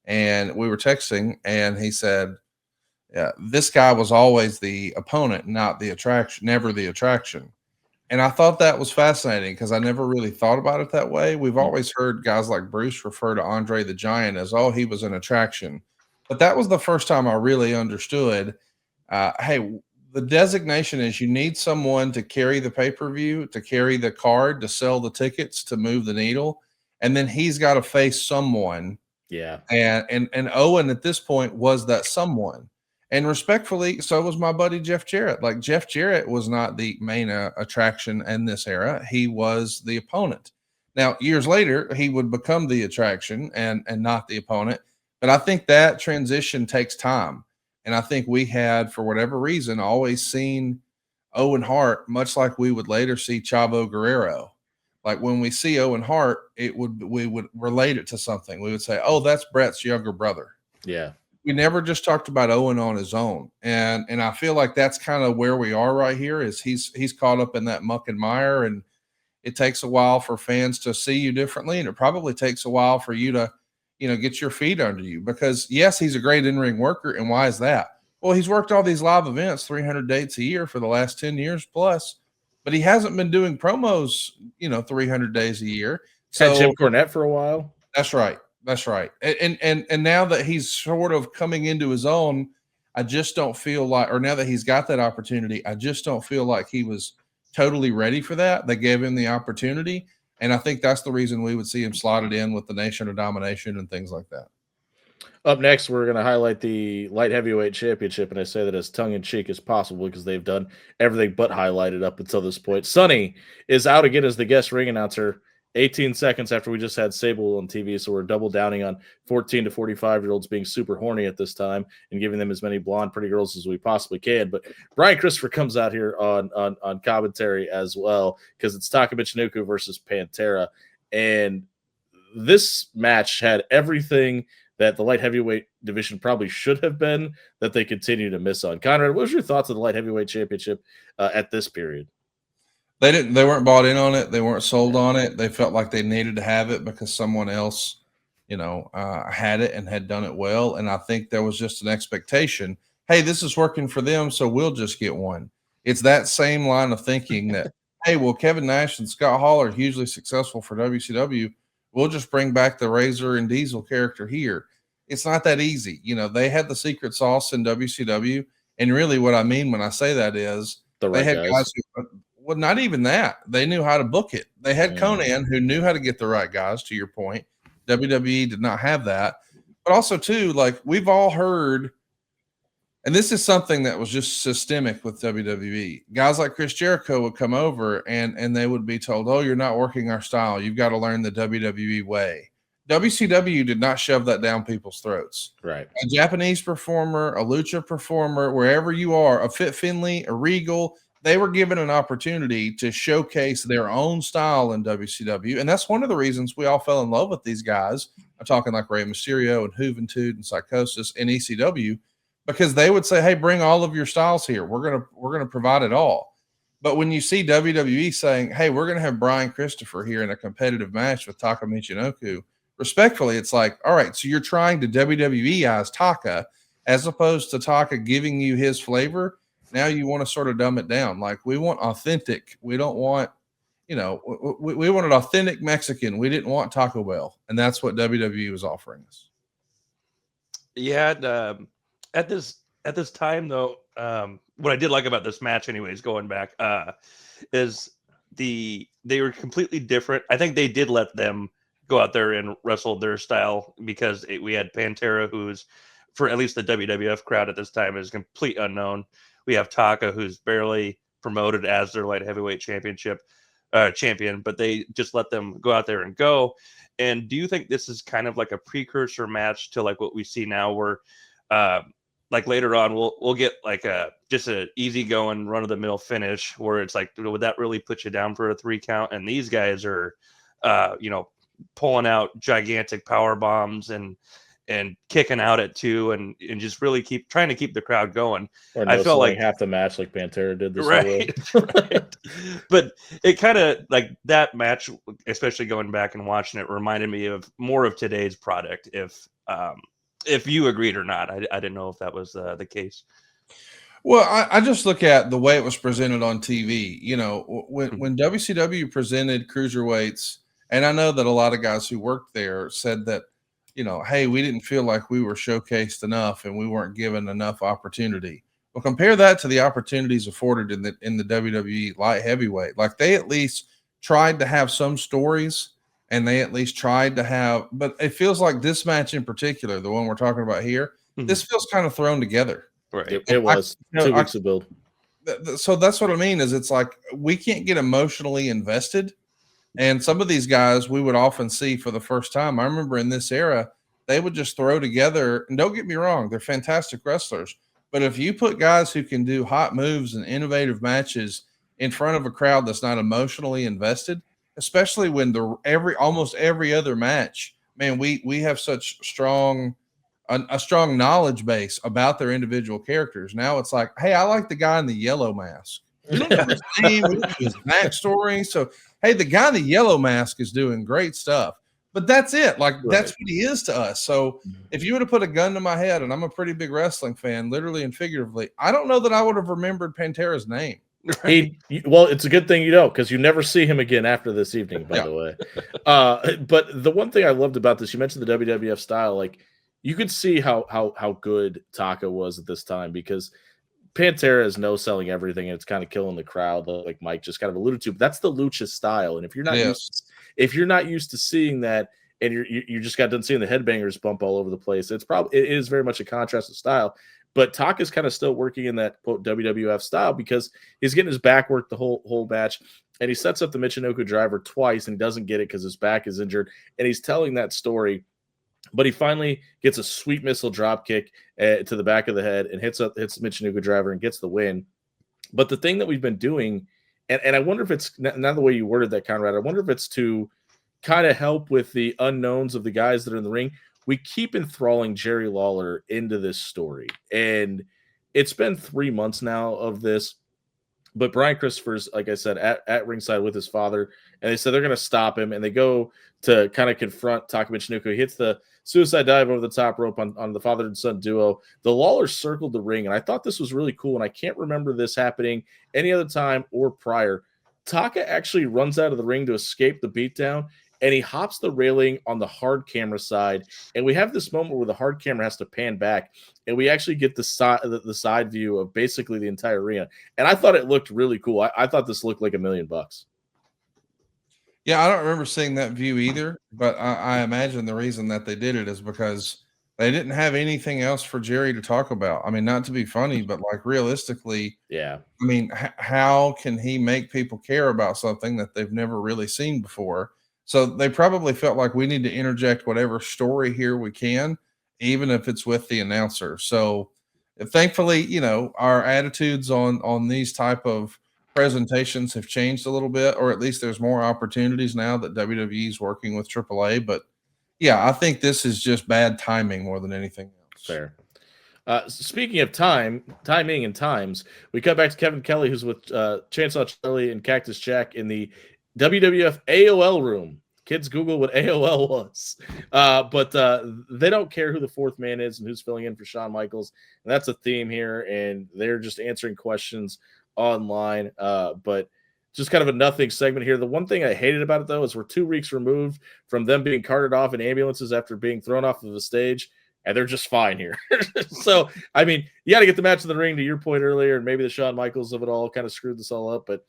And we were texting, and he said, yeah, this guy was always the opponent, not the attraction, never the attraction. And I thought that was fascinating because I never really thought about it that way. We've always heard guys like Bruce refer to Andre the Giant as, oh, he was an attraction. But that was the first time I really understood, hey, the designation is you need someone to carry the pay-per-view, to carry the card, to sell the tickets, to move the needle. And then he's got to face someone. Yeah. And Owen at this point was that someone. And respectfully, so was my buddy Jeff Jarrett. Like, Jeff Jarrett was not the main attraction in this era. He was the opponent. Now, years later, he would become the attraction and not the opponent. But I think that transition takes time. And I think we had, for whatever reason, always seen Owen Hart, much like we would later see Chavo Guerrero. Like when we see Owen Hart, we would relate it to something. We would say, "Oh, that's Bret's younger brother." Yeah. We never just talked about Owen on his own, and I feel like that's kind of where we are right here. Is he's caught up in that muck and mire, and it takes a while for fans to see you differently, and it probably takes a while for you to, get your feet under you. Because yes, he's a great in-ring worker, and why is that? Well, he's worked all these live events, 300 dates a year for the last 10 years plus, but he hasn't been doing promos, 300 days a year. So Jim Cornette for a while. That's right. That's right. And now that he's sort of coming into his own, I just don't feel like, or now that he's got that opportunity, I just don't feel like he was totally ready for that. They gave him the opportunity. And I think that's the reason we would see him slotted in with the Nation of Domination and things like that. Up next, we're going to highlight the Light Heavyweight Championship, and I say that as tongue-in-cheek as possible because they've done everything but highlighted up until this point. Sonny is out again as the guest ring announcer 18 seconds after we just had Sable on TV, so we're double downing on 14 to 45-year-olds being super horny at this time and giving them as many blonde, pretty girls as we possibly can. But Brian Christopher comes out here on commentary as well because it's Taka Michinoku versus Pantera, and this match had everything that the light heavyweight division probably should have been that they continue to miss on. Conrad, what was your thoughts of the light heavyweight championship at this period? They weren't bought in on it. They weren't sold on it. They felt like they needed to have it because someone else, had it and had done it well. And I think there was just an expectation. Hey, this is working for them, so we'll just get one. It's that same line of thinking that, hey, well, Kevin Nash and Scott Hall are hugely successful for WCW. We'll just bring back the Razor and Diesel character here. It's not that easy. They had the secret sauce in WCW. And really what I mean when I say that is they had guys who, well, not even that. They knew how to book it. They had Conan who knew how to get the right guys, to your point. WWE did not have that. But also, too, like we've all heard, and this is something that was just systemic with WWE. Guys like Chris Jericho would come over and they would be told, oh, you're not working our style. You've got to learn the WWE way. WCW did not shove that down people's throats. Right. A Japanese performer, a lucha performer, wherever you are, a Fit Finlay, a Regal, they were given an opportunity to showcase their own style in WCW. And that's one of the reasons we all fell in love with these guys. I'm talking like Rey Mysterio and Juventud and Psychosis and ECW, because they would say, hey, bring all of your styles here. We're gonna provide it all. But when you see WWE saying, hey, we're going to have Brian Christopher here in a competitive match with Taka Michinoku, respectfully, it's like, all right, so you're trying to WWE-ize Taka as opposed to Taka giving you his flavor. Now you want to sort of dumb it down. Like, we want authentic. We don't want, we wanted authentic Mexican. We didn't want Taco Bell. And that's what WWE was offering us. Yeah. At this time, though, what I did like about this match, anyways, going back, is they were completely different. I think they did let them go out there and wrestle their style because we had Pantera, who's, for at least the WWF crowd at this time, is complete unknown. We have Taka, who's barely promoted as their light heavyweight champion, but they just let them go out there and go. And do you think this is kind of like a precursor match to like what we see now, where like later on we'll get like just an easygoing run of the mill finish where it's like, would that really put you down for a 3 count? And these guys are pulling out gigantic power bombs and kicking out at 2 and just really trying to keep the crowd going. Or I felt like half the match like Pantera did this right. But it kind of like that match, especially going back and watching it, reminded me of more of today's product. If you agreed or not, I didn't know if that was the case. Well, I just look at the way it was presented on TV. When WCW presented cruiserweights, and I know that a lot of guys who worked there said that, hey, we didn't feel like we were showcased enough and we weren't given enough opportunity. Well, compare that to the opportunities afforded in the WWE light heavyweight. Like, they at least tried to have some stories, and they at least tried to have, but it feels like this match in particular, the one we're talking about here, this feels kind of thrown together. Right. It was 2 weeks of build. So that's what I mean, is it's like we can't get emotionally invested And some of these guys we would often see for the first time. I remember in this era, they would just throw together, and don't get me wrong, they're fantastic wrestlers. But if you put guys who can do hot moves and innovative matches in front of a crowd that's not emotionally invested, especially when almost every other match, man, we have such a strong knowledge base about their individual characters. Now it's like, hey, I like the guy in the yellow mask. We don't know his name, we don't know his backstory. So, hey, the guy in the yellow mask is doing great stuff. But that's it. Like, that's what he is to us. So if you would have put a gun to my head, and I'm a pretty big wrestling fan, literally and figuratively, I don't know that I would have remembered Pantera's name. Right? Well, it's a good thing you don't, because you never see him again after this evening, by the way. But the one thing I loved about this, you mentioned the WWF style, like you could see how good Taka was at this time, because Pantera is no-selling everything, and it's kind of killing the crowd, like Mike just kind of alluded to. But that's the lucha style, and if you're not used to seeing that, and you just got done seeing the Headbangers bump all over the place, it is very much a contrast of style. But Taka's kind of still working in that quote WWF style, because he's getting his back worked the whole match, and he sets up the Michinoku driver twice and doesn't get it because his back is injured, and he's telling that story. But he finally gets a sweet missile drop kick to the back of the head and hits the Michinoku driver and gets the win. But the thing that we've been doing, and I wonder if it's not the way you worded that, Conrad, I wonder if it's to kind of help with the unknowns of the guys that are in the ring. We keep enthralling Jerry Lawler into this story. And it's been 3 months now of this. But Brian Christopher's, like I said, at ringside with his father, and they said they're going to stop him, and they go to kind of confront Taka Michinoku. He hits the suicide dive over the top rope on the father and son duo. The Lawlers circled the ring, and I thought this was really cool, and I can't remember this happening any other time or prior. Taka actually runs out of the ring to escape the beatdown, and he hops the railing on the hard camera side, and we have this moment where the hard camera has to pan back, and we actually get the side view of basically the entire arena. And I thought it looked really cool. I thought this looked like $1 million. Yeah, I don't remember seeing that view either, but I imagine the reason that they did it is because they didn't have anything else for Jerry to talk about. I mean, not to be funny, but like realistically, yeah. I mean, how can he make people care about something that they've never really seen before? So they probably felt like we need to interject whatever story here we can, even if it's with the announcer. So thankfully, you know, our attitudes on these type of presentations have changed a little bit, or at least there's more opportunities now that WWE is working with AAA. But yeah, I think this is just bad timing more than anything else. Fair. Speaking of timing and times, we cut back to Kevin Kelly, who's with Chainsaw Charlie and Cactus Jack in the WWF AOL room. Kids Google what AOL was. But they don't care who the fourth man is and who's filling in for Shawn Michaels. And that's a theme here. And they're just answering questions online. But just kind of a nothing segment here. The one thing I hated about it, though, is we're 2 weeks removed from them being carted off in ambulances after being thrown off of the stage. And they're just fine here. So, I mean, you got to get the match in the ring, to your point earlier. And maybe the Shawn Michaels of it all kind of screwed this all up. But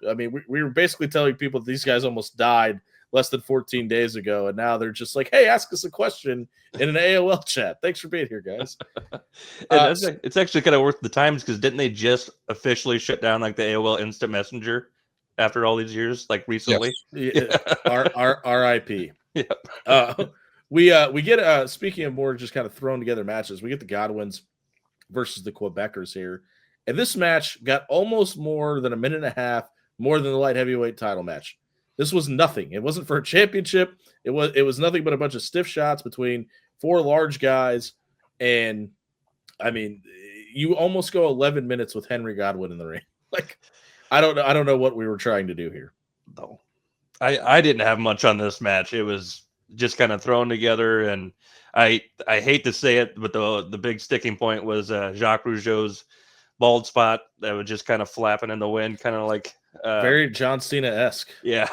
I mean, we were basically telling people that these guys almost died less than 14 days ago, and now they're just like, hey, ask us a question in an AOL chat. Thanks for being here, guys. It's actually kind of worth the times, because didn't they just officially shut down like the AOL Instant Messenger after all these years, like recently? Yes. RIP. Yeah. We get speaking of more just kind of thrown together matches, we get the Godwinns versus the Quebeckers here. And this match got almost more than a minute and a half more than the light heavyweight title match. This was nothing. It wasn't for a championship. It was nothing but a bunch of stiff shots between 4 large guys. And I mean, you almost go 11 minutes with Henry Godwinn in the ring. Like, I don't know what we were trying to do here. No, I didn't have much on this match. It was just kind of thrown together, and I hate to say it, but the big sticking point was Jacques Rougeau's bald spot that was just kind of flapping in the wind, kind of like very John Cena-esque. Yeah,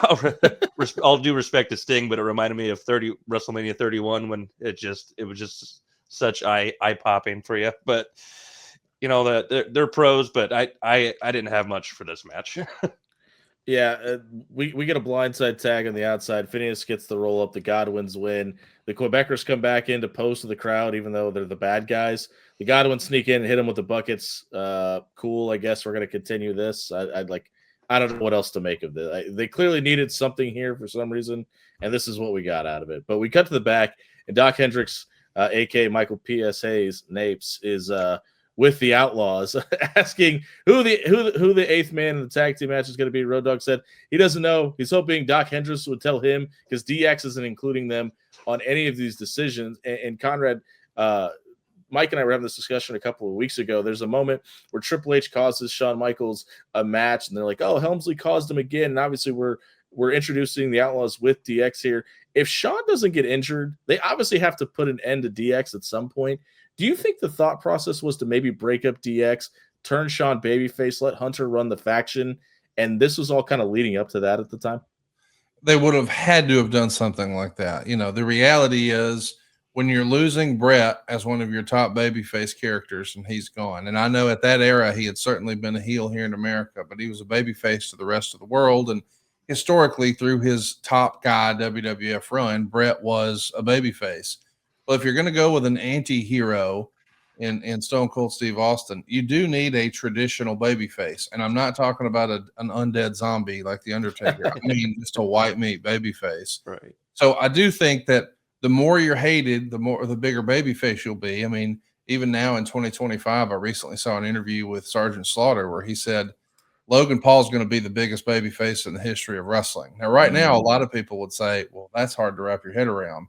all due respect to Sting, but it reminded me of WrestleMania 31 when it was just such eye popping for you. But you know that they're pros, but I didn't have much for this match. Yeah, we get a blindside tag on the outside. Phineas gets the roll up. The Godwinns win. The Quebeckers come back in to pose to the crowd, even though they're the bad guys. The Godwinns sneak in and hit them with the buckets. Cool, I guess we're going to continue this. I don't know what else to make of this. They clearly needed something here for some reason, and this is what we got out of it. But we cut to the back, and Doc Hendricks, a.k.a. Michael P.S. Hayes, Napes, is with the Outlaws, asking who the eighth man in the tag team match is going to be. Road Dogg said he doesn't know. He's hoping Doc Hendricks would tell him because DX isn't including them on any of these decisions. And Conrad, Mike and I were having this discussion a couple of weeks ago. There's a moment where Triple H causes Shawn Michaels a match, and they're like, "Oh, Helmsley caused him again." And obviously, we're introducing the Outlaws with DX here. If Shawn doesn't get injured, they obviously have to put an end to DX at some point. Do you think the thought process was to maybe break up DX, turn Shawn babyface, let Hunter run the faction, and this was all kind of leading up to that at the time? They would have had to have done something like that. The reality is when you're losing Brett as one of your top babyface characters and he's gone, and I know at that era he had certainly been a heel here in America, but he was a babyface to the rest of the world, and historically through his top guy WWF run, Brett was a babyface. Well, if you're going to go with an anti-hero in Stone Cold Steve Austin, you do need a traditional babyface. And I'm not talking about an undead zombie like The Undertaker. I mean, just a white meat babyface. Right. So I do think that the more you're hated, the bigger babyface you'll be. I mean, even now in 2025, I recently saw an interview with Sergeant Slaughter where he said Logan Paul's going to be the biggest babyface in the history of wrestling. Now, right now, a lot of people would say, well, that's hard to wrap your head around.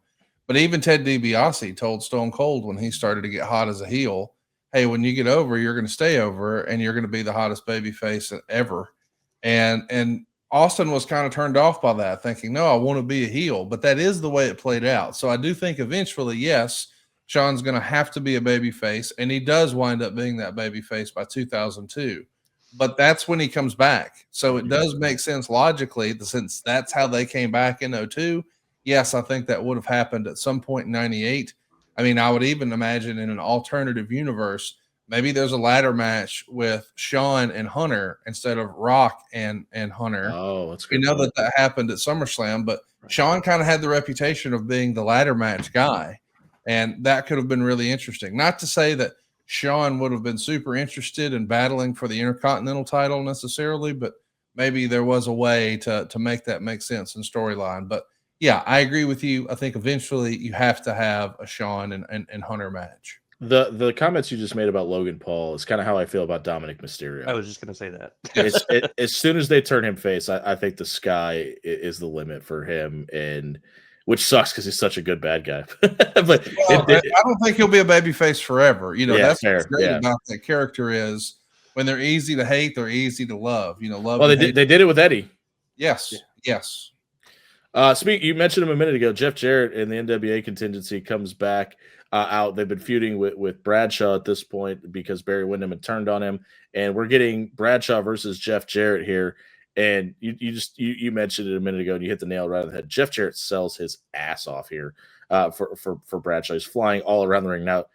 But even Ted DiBiase told Stone Cold when he started to get hot as a heel, hey, when you get over, you're going to stay over and you're going to be the hottest babyface ever. And Austin was kind of turned off by that, thinking, no, I want to be a heel. But that is the way it played out. So I do think eventually, yes, Shawn's going to have to be a babyface, and he does wind up being that babyface by 2002. But that's when he comes back. So it does make sense logically, since that's how they came back in 2002. Yes, I think that would have happened at some point in 98. I mean, I would even imagine in an alternative universe, maybe there's a ladder match with Shawn and Hunter instead of Rock and Hunter. Oh, that's good. We know that happened at SummerSlam, but Shawn kind of had the reputation of being the ladder match guy, and that could have been really interesting. Not to say that Shawn would have been super interested in battling for the Intercontinental title necessarily, but maybe there was a way to make that make sense in storyline. But yeah, I agree with you. I think eventually you have to have a Shawn and Hunter match. The comments you just made about Logan Paul is kind of how I feel about Dominic Mysterio. I was just going to say that. As soon as they turn him face, I think the sky is the limit for him, and which sucks because he's such a good bad guy. But I don't think he'll be a babyface forever. That's fair. What's great about that character is when they're easy to hate, they're easy to love. Love. Well, they did it with Eddie. Yes. Yes. You mentioned him a minute ago. Jeff Jarrett in the NWA contingency comes back out. They've been feuding with Bradshaw at this point because Barry Windham had turned on him, and we're getting Bradshaw versus Jeff Jarrett here. And you mentioned it a minute ago, and you hit the nail right on the head. Jeff Jarrett sells his ass off here for Bradshaw. He's flying all around the ring. Now, it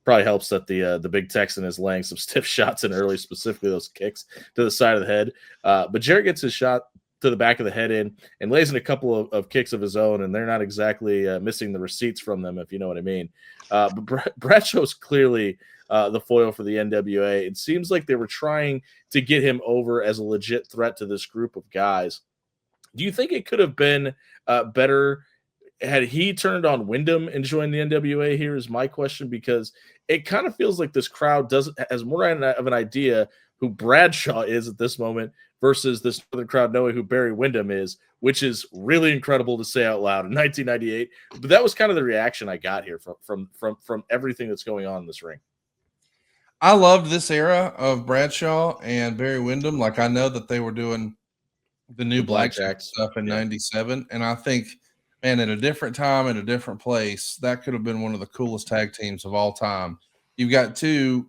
probably helps that the big Texan is laying some stiff shots in early, specifically those kicks to the side of the head. But Jarrett gets his shot to the back of the head and lays in a couple of kicks of his own, and they're not exactly missing the receipts from them, if you know what I mean. But Bradshaw's clearly the foil for the NWA. It seems like they were trying to get him over as a legit threat to this group of guys. Do you think it could have been better had he turned on Wyndham and joined the NWA here is my question, because it kind of feels like this crowd has more of an idea who Bradshaw is at this moment versus this other crowd knowing who Barry Windham is, which is really incredible to say out loud in 1998. But that was kind of the reaction I got here from everything that's going on in this ring. I loved this era of Bradshaw and Barry Windham. Like, I know that they were doing the new Blackjack stuff in 97. And I think, man, at a different time, at a different place, that could have been one of the coolest tag teams of all time. You've got two,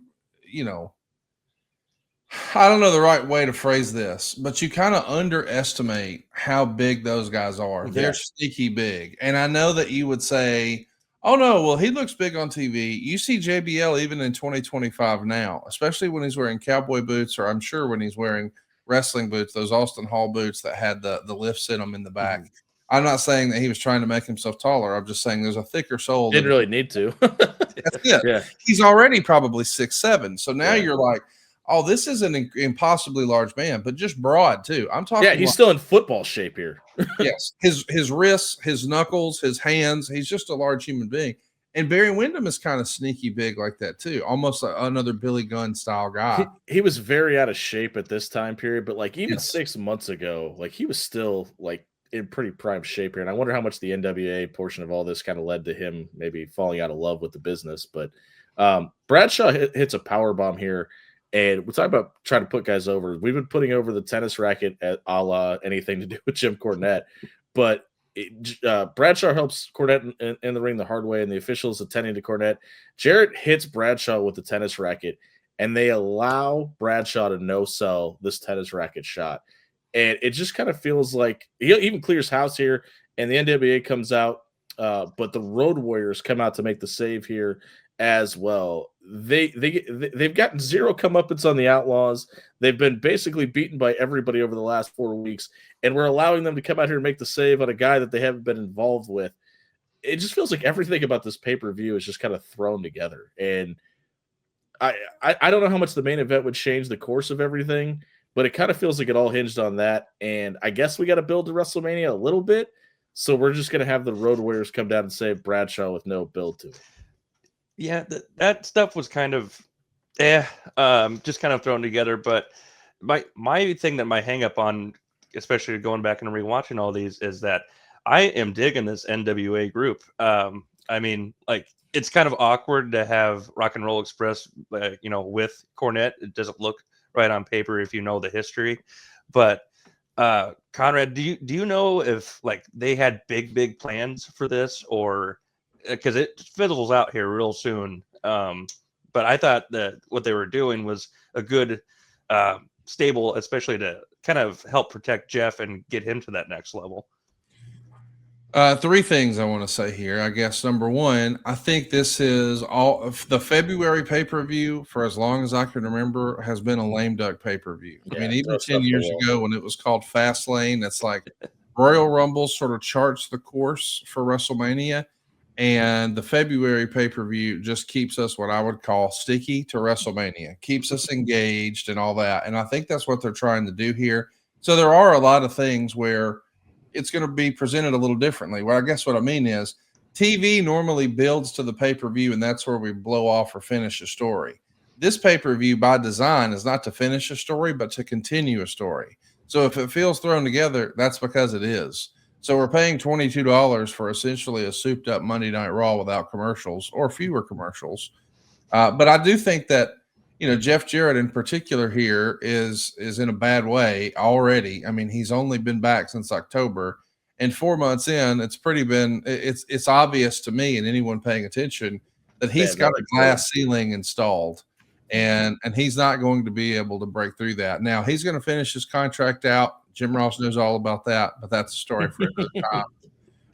I don't know the right way to phrase this, but you kind of underestimate how big those guys are. Yeah. They're sneaky big. And I know that you would say, oh, no, well, he looks big on TV. You see JBL even in 2025 now, especially when he's wearing cowboy boots, or I'm sure when he's wearing wrestling boots, those Austin Hall boots that had the lifts in them in the back. Mm-hmm. I'm not saying that he was trying to make himself taller. I'm just saying there's a thicker sole. Didn't really need to. That's it. Yeah. He's already probably 6'7". So now you're like, oh, this is an impossibly large man, but just broad too. I'm talking. Yeah, he's still in football shape here. Yes, his wrists, his knuckles, his hands. He's just a large human being. And Barry Windham is kind of sneaky big like that too, almost like another Billy Gunn style guy. He was very out of shape at this time period, but like even Yes. 6 months ago, like he was still like in pretty prime shape here. And I wonder how much the NWA portion of all this kind of led to him maybe falling out of love with the business. But Bradshaw hits a power bomb here, and we're talking about trying to put guys over. We've been putting over the tennis racket at a la anything to do with Jim Cornette, but Bradshaw helps Cornette in the ring the hard way, and the officials attending to Cornette. Jarrett hits Bradshaw with the tennis racket, and they allow Bradshaw to no-sell this tennis racket shot. And it just kind of feels like he even clears house here, and the NWA comes out, but the Road Warriors come out to make the save here as well. They've gotten zero comeuppance on the Outlaws. They've been basically beaten by everybody over the last 4 weeks, and we're allowing them to come out here and make the save on a guy that they haven't been involved with. It just feels like everything about this pay-per-view is just kind of thrown together. And I don't know how much the main event would change the course of everything, but it kind of feels like it all hinged on that. And I guess we got to build to WrestleMania a little bit. So we're just going to have the Road Warriors come down and save Bradshaw with no build to it. Yeah, that stuff was kind of, just kind of thrown together. But my thing that my hang up on, especially going back and rewatching all these, is that I am digging this NWA group. I mean, like, it's kind of awkward to have Rock and Roll Express, with Cornette. It doesn't look right on paper if you know the history. But Conrad, do you know if like they had big plans for this, or because it fizzles out here real soon? But I thought that what they were doing was a good stable, especially to kind of help protect Jeff and get him to that next level. 3 things I want to say here. I guess number one, I think this is all of the February pay-per-view for as long as I can remember has been a lame duck pay-per-view. Yeah, I mean, even 10 years ago when it was called Fastlane, it's like Royal Rumble sort of charts the course for WrestleMania. And the February pay-per-view just keeps us what I would call sticky to WrestleMania, keeps us engaged and all that. And I think that's what they're trying to do here. So there are a lot of things where it's going to be presented a little differently. Well, I guess what I mean is TV normally builds to the pay-per-view, and that's where we blow off or finish a story. This pay-per-view by design is not to finish a story, but to continue a story. So if it feels thrown together, that's because it is. So we're paying $22 for essentially a souped up Monday Night Raw without commercials or fewer commercials. But I do think that, Jeff Jarrett in particular here is in a bad way already. I mean, he's only been back since October, and 4 months in, it's obvious to me and anyone paying attention that he's got a glass ceiling installed, and he's not going to be able to break through that. Now he's going to finish his contract out. Jim Ross knows all about that, but that's a story for another time.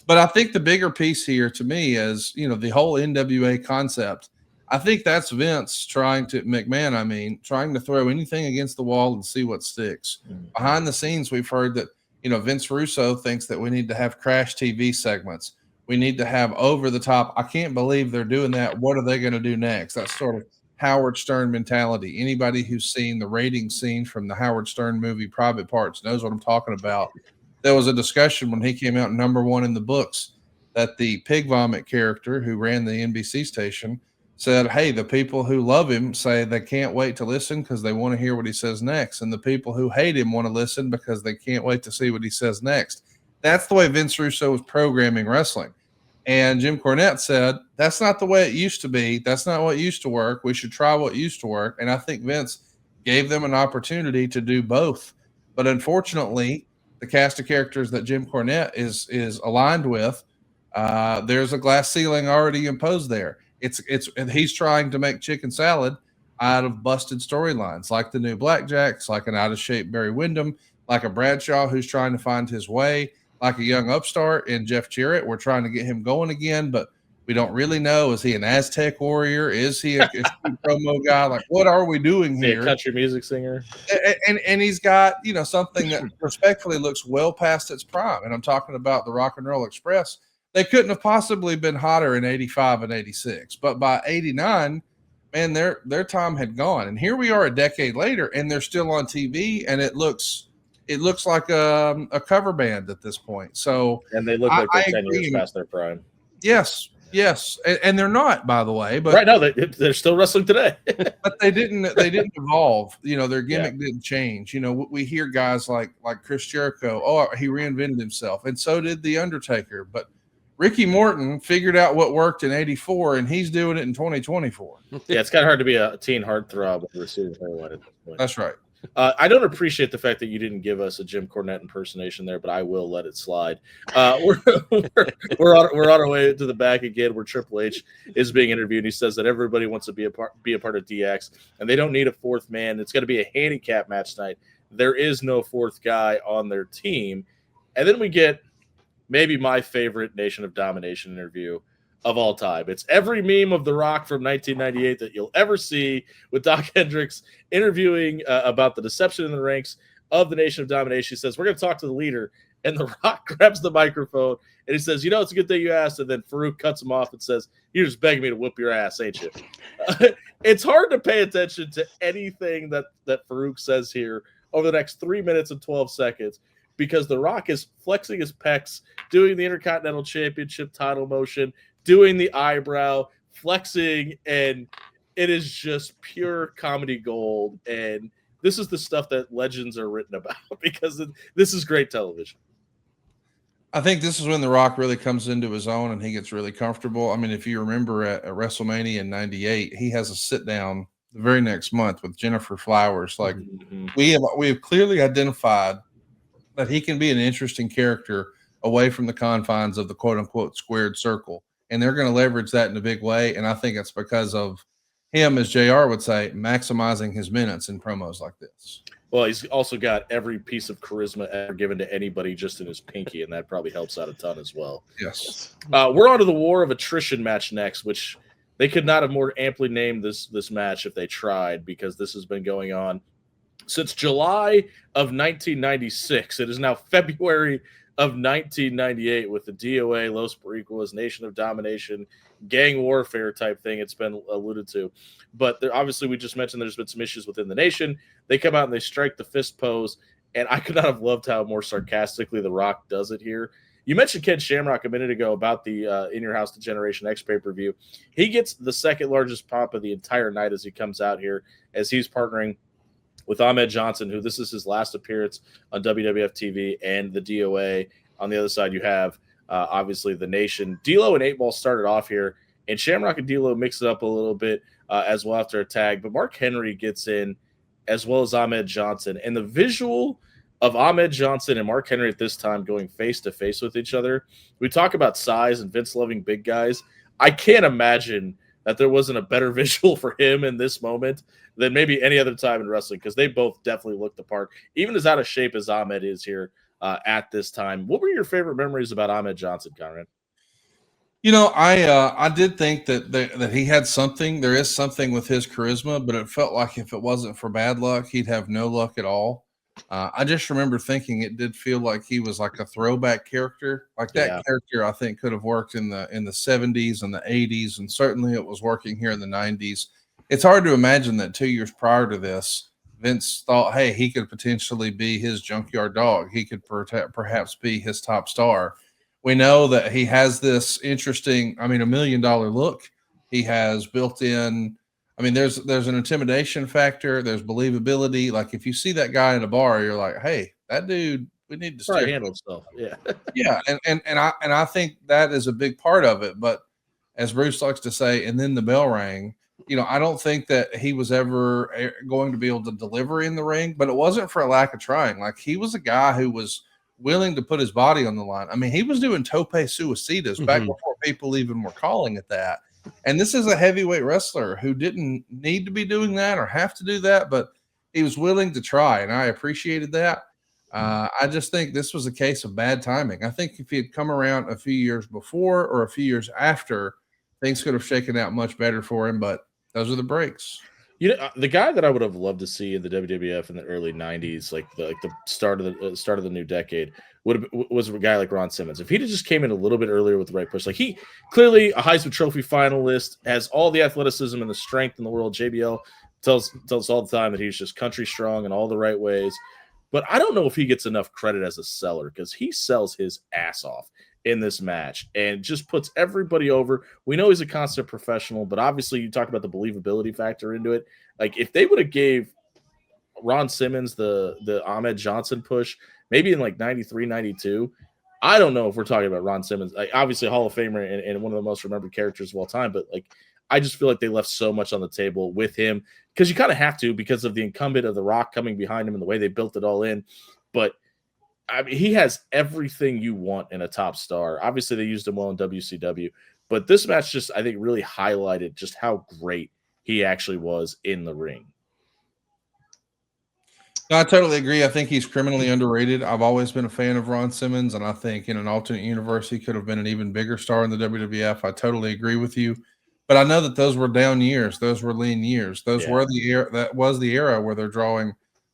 But I think the bigger piece here to me is, the whole NWA concept. I think that's Vince trying to throw anything against the wall and see what sticks. Behind the scenes, we've heard that, Vince Russo thinks that we need to have crash TV segments. We need to have over the top. I can't believe they're doing that. What are they going to do next? That's sort of Howard Stern mentality. Anybody who's seen the rating scene from the Howard Stern movie Private Parts knows what I'm talking about. There was a discussion when he came out #1 in the books that the pig vomit character who ran the NBC station said, hey, the people who love him say they can't wait to listen because they want to hear what he says next. And the people who hate him want to listen because they can't wait to see what he says next. That's the way Vince Russo was programming wrestling. And Jim Cornette said, that's not the way it used to be. That's not what used to work. We should try what used to work. And I think Vince gave them an opportunity to do both. But unfortunately, the cast of characters that Jim Cornette is aligned with, there's a glass ceiling already imposed there. He's trying to make chicken salad out of busted storylines, like the new Blackjacks, like an out of shape Barry Windham, like a Bradshaw who's trying to find his way, like a young upstart in Jeff Jarrett. We're trying to get him going again, but we don't really know. Is he an Aztec warrior? Is he a promo guy? Like, what are we doing here? A country music singer. And he's got, something that respectfully looks well past its prime. And I'm talking about the Rock and Roll Express. They couldn't have possibly been hotter in 85 and 86. But by 89, man, their time had gone. And here we are a decade later, and they're still on TV, and it looks like a cover band at this point. So, and they look like they're 10 years past their prime. Yes, and they're not, by the way. But right now, they're still wrestling today. But they didn't evolve. Their gimmick didn't change. We hear guys like Chris Jericho. Oh, he reinvented himself, and so did the Undertaker. But Ricky Morton figured out what worked in '84, and he's doing it in 2024. Yeah, it's kind of hard to be a teen heartthrob with receiving heroin at this point. That's right. I don't appreciate the fact that you didn't give us a Jim Cornette impersonation there, but I will let it slide. We're on our way to the back again, where Triple H is being interviewed. He says that everybody wants to be a part of DX, and they don't need a fourth man. It's going to be a handicap match tonight. There is no fourth guy on their team, and then we get maybe my favorite Nation of Domination interview of all time. It's every meme of The Rock from 1998 that you'll ever see, with Doc Hendricks interviewing about the deception in the ranks of the Nation of Domination. He says, we're going to talk to the leader, and The Rock grabs the microphone, and he says, it's a good thing you asked, and then Farouk cuts him off and says, you're just begging me to whoop your ass, ain't you? It's hard to pay attention to anything that Farouk says here over the next 3 minutes and 12 seconds, because The Rock is flexing his pecs, doing the Intercontinental Championship title motion, doing the eyebrow, flexing, and it is just pure comedy gold. And this is the stuff that legends are written about, because this is great television. I think this is when The Rock really comes into his own and he gets really comfortable. I mean, if you remember at WrestleMania in '98, he has a sit down the very next month with Jennifer Flowers. Like, we have clearly identified that he can be an interesting character away from the confines of the quote unquote squared circle. And they're going to leverage that in a big way. And I think it's because of him, as JR would say, maximizing his minutes in promos like this. Well, he's also got every piece of charisma ever given to anybody just in his pinky, and that probably helps out a ton as well. Yes. We're on to the War of Attrition match next, which they could not have more amply named this match if they tried, because this has been going on since July of 1996. It is now February of 1998 with the DOA, Los Boricuas, Nation of Domination, gang warfare type thing it's been alluded to. But obviously, we just mentioned there's been some issues within the Nation. They come out and they strike the fist pose, and I could not have loved how more sarcastically The Rock does it here. You mentioned Ken Shamrock a minute ago about the In Your House to Generation X pay-per-view. He gets the second largest pop of the entire night as he comes out here, as he's partnering with Ahmed Johnson, who this is his last appearance on WWF TV, and the DOA. On the other side, you have obviously the Nation. D'Lo and 8-Ball started off here, and Shamrock and D'Lo mix it up a little bit as well after a tag. But Mark Henry gets in, as well as Ahmed Johnson. And the visual of Ahmed Johnson and Mark Henry at this time going face-to-face with each other, we talk about size and Vince loving big guys. I can't imagine that there wasn't a better visual for him in this moment than maybe any other time in wrestling, because they both definitely looked the part, even as out of shape as Ahmed is here at this time. What were your favorite memories about Ahmed Johnson, Conrad? I did think that he had something. There is something with his charisma, but it felt like if it wasn't for bad luck, he'd have no luck at all. I just remember thinking it did feel like he was like a throwback character. Like that character, I think, could have worked in the 70s and the 80s, and certainly it was working here in the 90s. It's hard to imagine that 2 years prior to this, Vince thought, hey, he could potentially be his junkyard dog. He could perhaps be his top star. We know that he has this interesting, $1 million look. He has built in, there's an intimidation factor. There's believability. Like if you see that guy in a bar, you're like, hey, that dude, we need to handle stuff. Yeah. Yeah. And I think that is a big part of it. But as Bruce likes to say, and then the bell rang. I don't think that he was ever going to be able to deliver in the ring, but it wasn't for a lack of trying. Like he was a guy who was willing to put his body on the line. He was doing tope suicidas back before people even were calling it that. And this is a heavyweight wrestler who didn't need to be doing that or have to do that, but he was willing to try, and I appreciated that. I just think this was a case of bad timing. I think if he had come around a few years before or a few years after, things could have shaken out much better for him, but those are the breaks. The guy that I would have loved to see in the WWF in the early '90s, like the start of the new decade, was a guy like Ron Simmons. If he just came in a little bit earlier with the right push, like he clearly a Heisman Trophy finalist, has all the athleticism and the strength in the world. JBL tells us all the time that he's just country strong in all the right ways. But I don't know if he gets enough credit as a seller, because he sells his ass off in this match and just puts everybody over. We know he's a constant professional, but obviously you talk about the believability factor into it. Like if they would have gave Ron Simmons the Ahmed Johnson push, maybe in like 93, 92, I don't know if we're talking about Ron Simmons, like obviously a Hall of Famer and one of the most remembered characters of all time, but like I just feel like they left so much on the table with him, because you kind of have to, because of the incumbent of The Rock coming behind him and the way they built it all in. But I mean, he has everything you want in a top star. Obviously, they used him well in WCW, but this match just, I think, really highlighted just how great he actually was in the ring. No, I totally agree. I think he's criminally underrated. I've always been a fan of Ron Simmons, and I think in an alternate universe, he could have been an even bigger star in the WWF. I totally agree with you. But I know that those were down years. Those were lean years. Those were the era. That was the era where they're drawing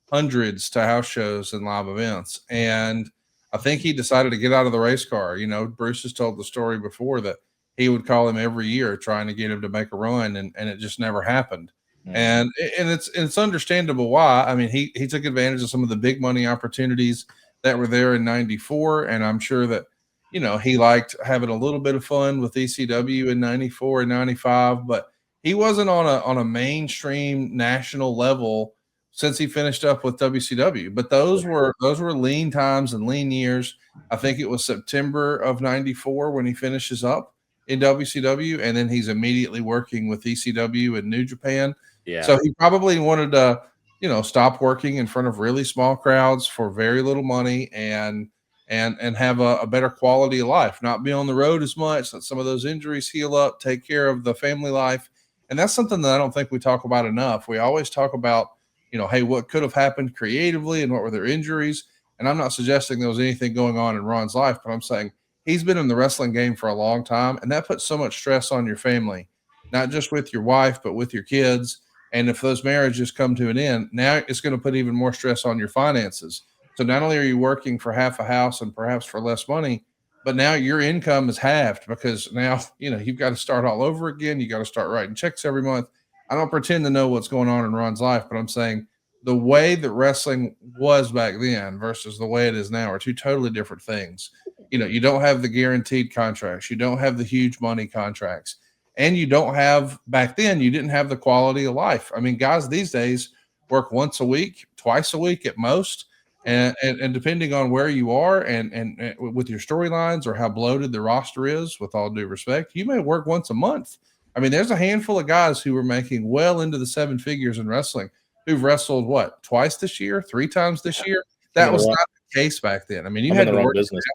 hundreds to house shows and live events. And I think he decided to get out of the race car. You know, Bruce has told the story before that he would call him every year trying to get him to make a run, and it just never happened. Mm-hmm. And it's understandable why. I mean, he took advantage of some of the big money opportunities that were there in '94, and I'm sure that, you know, he liked having a little bit of fun with ECW in '94 and '95, but he wasn't on a mainstream national level since he finished up with WCW. But those were lean times and lean years. I think it was September of '94 when he finishes up in WCW, and then he's immediately working with ECW in New Japan. Yeah. So he probably wanted to, you know, stop working in front of really small crowds for very little money and have a better quality of life, not be on the road as much, let some of those injuries heal up, take care of the family life. And that's something that I don't think we talk about enough. We always talk about, you know, hey, what could have happened creatively and what were their injuries? And I'm not suggesting there was anything going on in Ron's life, but I'm saying he's been in the wrestling game for a long time, and that puts so much stress on your family, not just with your wife, but with your kids. And if those marriages come to an end, now it's going to put even more stress on your finances. So not only are you working for half a house and perhaps for less money, but now your income is halved, because now, you know, you've got to start all over again. You got to start writing checks every month. I don't pretend to know what's going on in Ron's life, but I'm saying the way that wrestling was back then versus the way it is now are two totally different things. You know, you don't have the guaranteed contracts. You don't have the huge money contracts. And you don't have, back then, you didn't have the quality of life. I mean, guys these days work once a week, twice a week at most. And depending on where you are and with your storylines or how bloated the roster is, with all due respect, you may work once a month. I mean, there's a handful of guys who are making well into the seven figures in wrestling who've wrestled, what, twice this year, 3 times this year? That was not the case back then. I mean, you had to work business.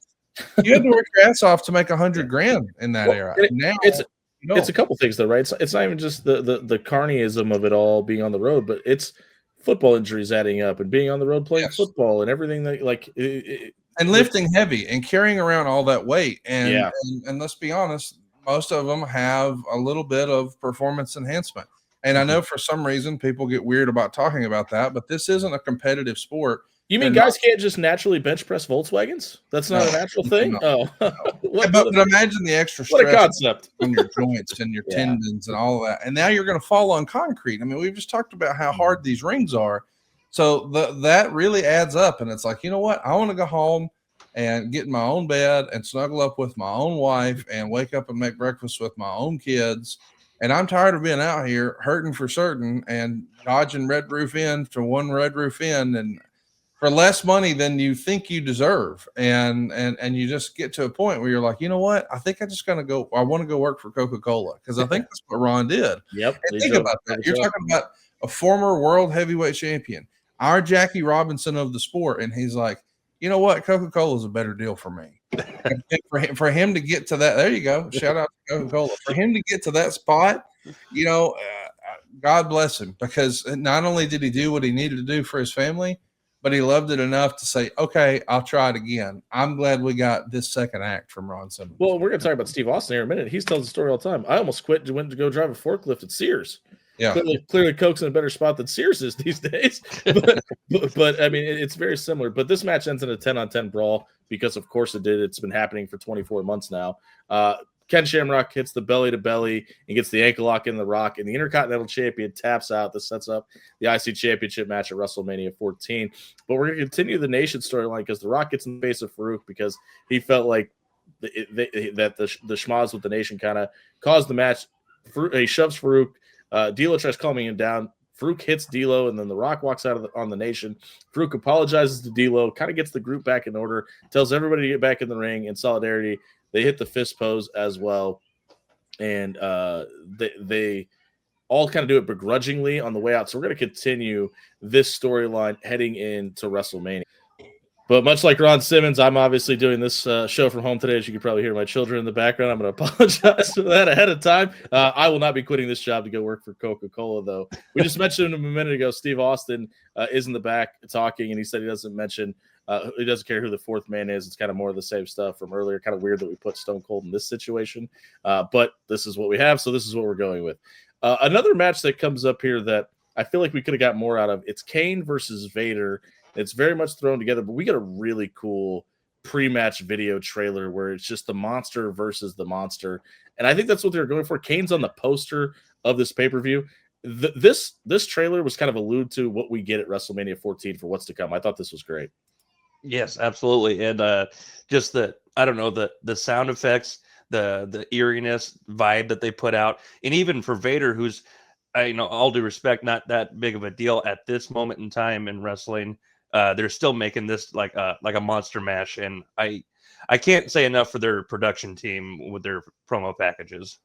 You had to work your ass off to make $100,000 in that era. Now it's a couple things though, right? It's not even just the carnyism of it all being on the road, but it's football injuries adding up and being on the road playing football and everything that and lifting heavy and carrying around all that weight. And let's be honest, most of them have a little bit of performance enhancement. And I know for some reason people get weird about talking about that, but this isn't a competitive sport. You mean guys can't just naturally bench press Volkswagens? That's not a natural thing? No. But imagine the extra stress what a concept. on your joints and your tendons and all of that. And now you're going to fall on concrete. I mean, we've just talked about how hard these rings are. So that really adds up. And it's like, you know what? I want to go home and get in my own bed and snuggle up with my own wife and wake up and make breakfast with my own kids. And I'm tired of being out here hurting for certain and dodging Red Roof Inn to one Red Roof Inn and for less money than you think you deserve. And you just get to a point where you're like, you know what? I think I want to go work for Coca-Cola, because I think that's what Ron did. Yep. And think about that. You're talking about a former world heavyweight champion, our Jackie Robinson of the sport. And he's like, you know what? Coca-Cola is a better deal for me. for him to get to that, there you go. Shout out to Coca-Cola. For him to get to that spot, you know, God bless him, because not only did he do what he needed to do for his family, but he loved it enough to say, okay, I'll try it again. I'm glad we got this second act from Ron Simmons. Well, we're going to talk about Steve Austin here in a minute. He tells the story all the time. I almost quit and went to go drive a forklift at Sears. Yeah. Clearly Coke's in a better spot than Sears is these days. But I mean, it's very similar. But this match ends in a 10-on-10 brawl because, of course, it did. It's been happening for 24 months now. Ken Shamrock hits the belly to belly and gets the ankle lock in the Rock, and the Intercontinental Champion taps out. This sets up the IC Championship match at WrestleMania 14. But we're going to continue the Nation storyline because the Rock gets in the face of Farouk because he felt like that the schmoz with the Nation kind of caused the match. He shoves Farouk. D'Lo tries calming him down. Farouk hits D'Lo, and then the Rock walks out on the Nation. Farouk apologizes to D'Lo, kind of gets the group back in order, tells everybody to get back in the ring in solidarity. They hit the fist pose as well, and they all kind of do it begrudgingly on the way out. So we're going to continue this storyline heading into WrestleMania. But much like Ron Simmons, I'm obviously doing this show from home today. As you can probably hear my children in the background, I'm going to apologize for that ahead of time. I will not be quitting this job to go work for Coca-Cola, though. We just mentioned him a minute ago. Steve Austin is in the back talking, and he said he doesn't care who the fourth man is. It's kind of more of the same stuff from earlier. Kind of weird that we put Stone Cold in this situation, but this is what we have, so this is what we're going with. Another match that comes up here that I feel like we could have got more out of, it's Kane versus Vader. It's very much thrown together, but we got a really cool pre-match video trailer where it's just the monster versus the monster. And I think that's what they're going for. Kane's on the poster of this pay-per-view. This trailer was kind of allude to what we get at WrestleMania 14 for what's to come. I thought this was great. Yes, absolutely. And just the sound effects, the eeriness vibe that they put out. And even for Vader, who's, all due respect, not that big of a deal at this moment in time in wrestling, they're still making this like a monster mash, and I can't say enough for their production team with their promo packages.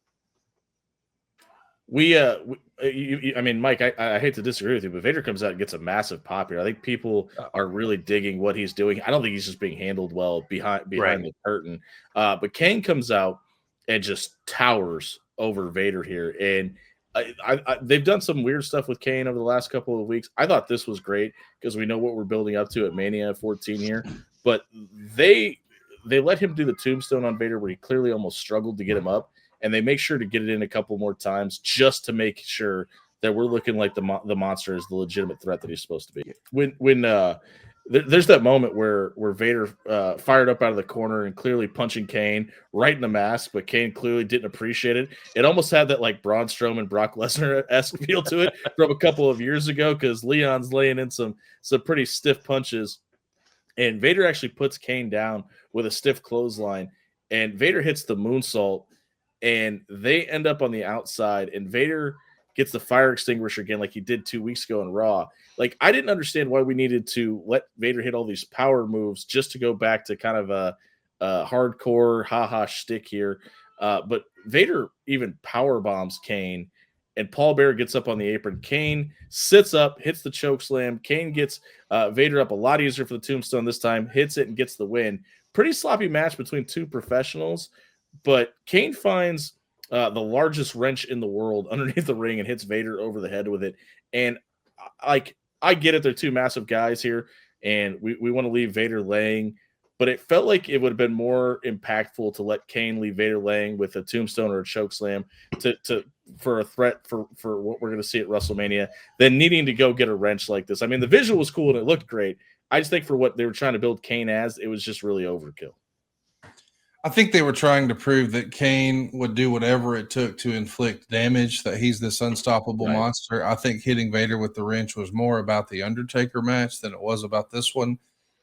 I mean, Mike, I hate to disagree with you, but Vader comes out and gets a massive pop here. I think people are really digging what he's doing. I don't think he's just being handled well behind the curtain. But Kane comes out and just towers over Vader here, and they've done some weird stuff with Kane over the last couple of weeks. I thought this was great because we know what we're building up to at Mania 14 here. But they let him do the tombstone on Vader where he clearly almost struggled to get him up, and they make sure to get it in a couple more times just to make sure that we're looking like the monster is the legitimate threat that he's supposed to be. There's that moment where Vader fired up out of the corner and clearly punching Kane right in the mask, but Kane clearly didn't appreciate it. It almost had that like Braun Strowman, Brock Lesnar-esque feel to it from a couple of years ago because Leon's laying in some pretty stiff punches, and Vader actually puts Kane down with a stiff clothesline, and Vader hits the moonsault, and they end up on the outside, and Vader gets the fire extinguisher again like he did 2 weeks ago in Raw. Like, I didn't understand why we needed to let Vader hit all these power moves just to go back to kind of a hardcore ha-ha shtick here. But Vader even power bombs Kane, and Paul Bearer gets up on the apron. Kane sits up, hits the choke slam. Kane gets Vader up a lot easier for the tombstone this time, hits it and gets the win. Pretty sloppy match between two professionals, but Kane finds the largest wrench in the world underneath the ring and hits Vader over the head with it. And I get it. They're two massive guys here, and we want to leave Vader laying, but it felt like it would have been more impactful to let Kane leave Vader laying with a tombstone or a choke slam for a threat for what we're going to see at WrestleMania than needing to go get a wrench like this. I mean, the visual was cool and it looked great. I just think for what they were trying to build Kane as, it was just really overkill. I think they were trying to prove that Kane would do whatever it took to inflict damage, that he's this unstoppable monster. I think hitting Vader with the wrench was more about the Undertaker match than it was about this one.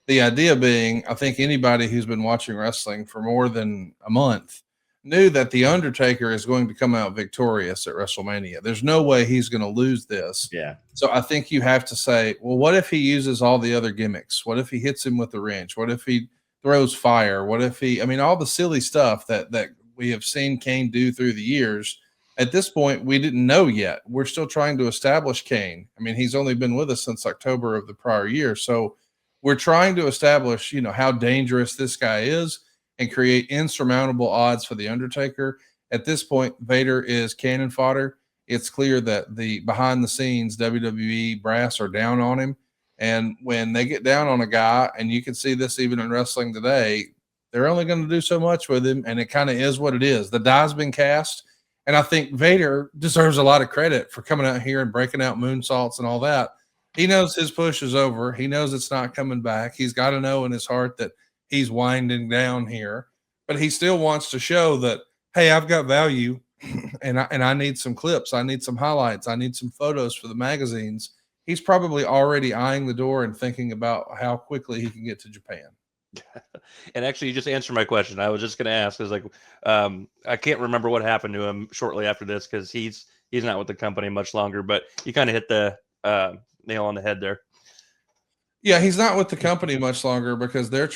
The idea being, I think anybody who's been watching wrestling for more than a month knew that the Undertaker is going to come out victorious at WrestleMania. There's no way he's going to lose this. Yeah. So I think you have to say, well, what if he uses all the other gimmicks? What if he hits him with the wrench? What if he throws fire? What if all the silly stuff that we have seen Kane do through the years. At this point, we didn't know yet. We're still trying to establish Kane. I mean, he's only been with us since October of the prior year. So we're trying to establish, how dangerous this guy is and create insurmountable odds for the Undertaker. At this point, Vader is cannon fodder. It's clear that the behind the scenes WWE brass are down on him. And when they get down on a guy, and you can see this even in wrestling today, they're only going to do so much with him, and it kind of is what it is. The die's been cast, And I think Vader deserves a lot of credit for coming out here and breaking out moonsaults and all that. He knows his push is over. He knows it's not coming back. He's got to know in his heart that he's winding down here, but he still wants to show that, hey, I've got value and I need some clips. I need some highlights. I need some photos for the magazines. He's probably already eyeing the door and thinking about how quickly he can get to Japan. And actually, you just answered my question. I was just going to ask, is like, I can't remember what happened to him shortly after this, because he's not with the company much longer, but you kind of hit the nail on the head there. Yeah, he's not with the company much longer because they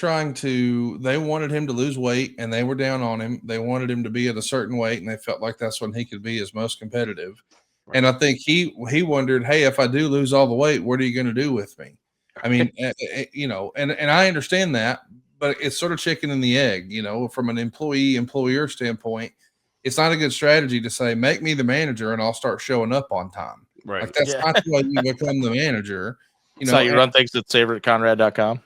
wanted him to lose weight and they were down on him. They wanted him to be at a certain weight and they felt like that's when he could be his most competitive. Right. And I think he wondered, hey, if I do lose all the weight, what are you going to do with me? I mean, you know, and I understand that, but it's sort of chicken and the egg, you know, from an employer standpoint. It's not a good strategy to say, make me the manager and I'll start showing up on time. Right. Like that's not the way you become the manager. You know, so you run things at SaveItConrad.com.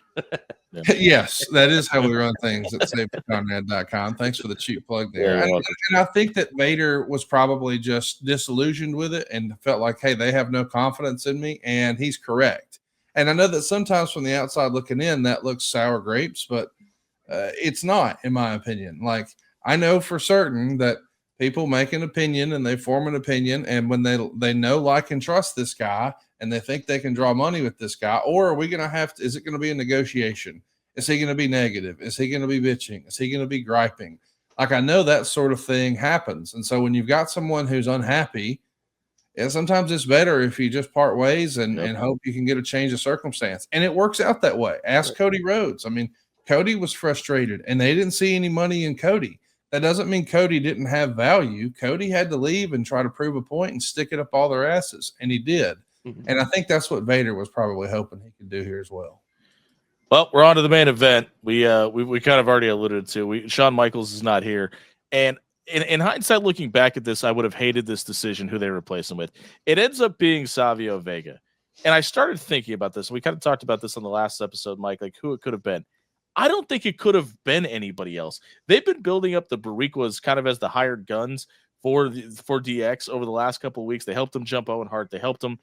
Yes, that is how we run things at SaveItConrad.com. Thanks for the cheap plug there. And I think that Vader was probably just disillusioned with it and felt like, hey, they have no confidence in me. And he's correct. And I know that sometimes from the outside looking in, that looks sour grapes, but it's not, in my opinion. Like, I know for certain that people make an opinion and they form an opinion. And when they know, like, and trust this guy, and they think they can draw money with this guy, or are we going to is it going to be a negotiation? Is he going to be negative? Is he going to be bitching? Is he going to be griping? Like, I know that sort of thing happens. And so when you've got someone who's unhappy, and sometimes it's better if you just part ways and hope you can get a change of circumstance. And it works out that way. Ask Cody Rhodes. I mean, Cody was frustrated and they didn't see any money in Cody. That doesn't mean Cody didn't have value. Cody had to leave and try to prove a point and stick it up all their asses. And he did. Mm-hmm. And I think that's what Vader was probably hoping he could do here as well. Well, we're on to the main event. We kind of already alluded to. Shawn Michaels is not here. And in hindsight, looking back at this, I would have hated this decision, who they replace him with. It ends up being Savio Vega. And I started thinking about this. We kind of talked about this on the last episode, Mike, like who it could have been. I don't think it could have been anybody else. They've been building up the Bariquas kind of as the hired guns for DX over the last couple of weeks. They helped him jump Owen Hart. They helped him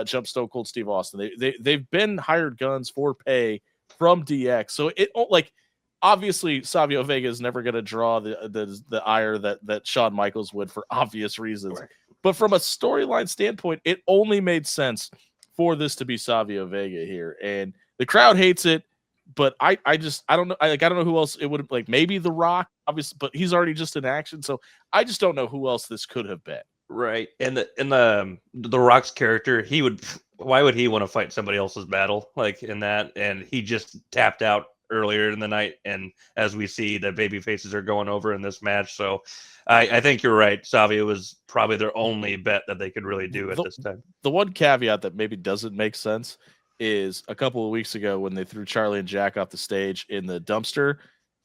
jump Stone Cold Steve Austin. They've been hired guns for pay from DX. So it like obviously Savio Vega is never going to draw the ire that Shawn Michaels would for obvious reasons. Right. But from a storyline standpoint, it only made sense for this to be Savio Vega here, and the crowd hates it. But I don't know. I don't know who else it would have, like maybe The Rock, obviously, but he's already just in action. So I just don't know who else this could have been. Right. And the Rock's character, why would he want to fight somebody else's battle like in that? And he just tapped out earlier in the night. And as we see, the baby faces are going over in this match. So I think you're right. Savio was probably their only bet that they could really do at this time. The one caveat that maybe doesn't make sense is a couple of weeks ago when they threw Charlie and Jack off the stage in the dumpster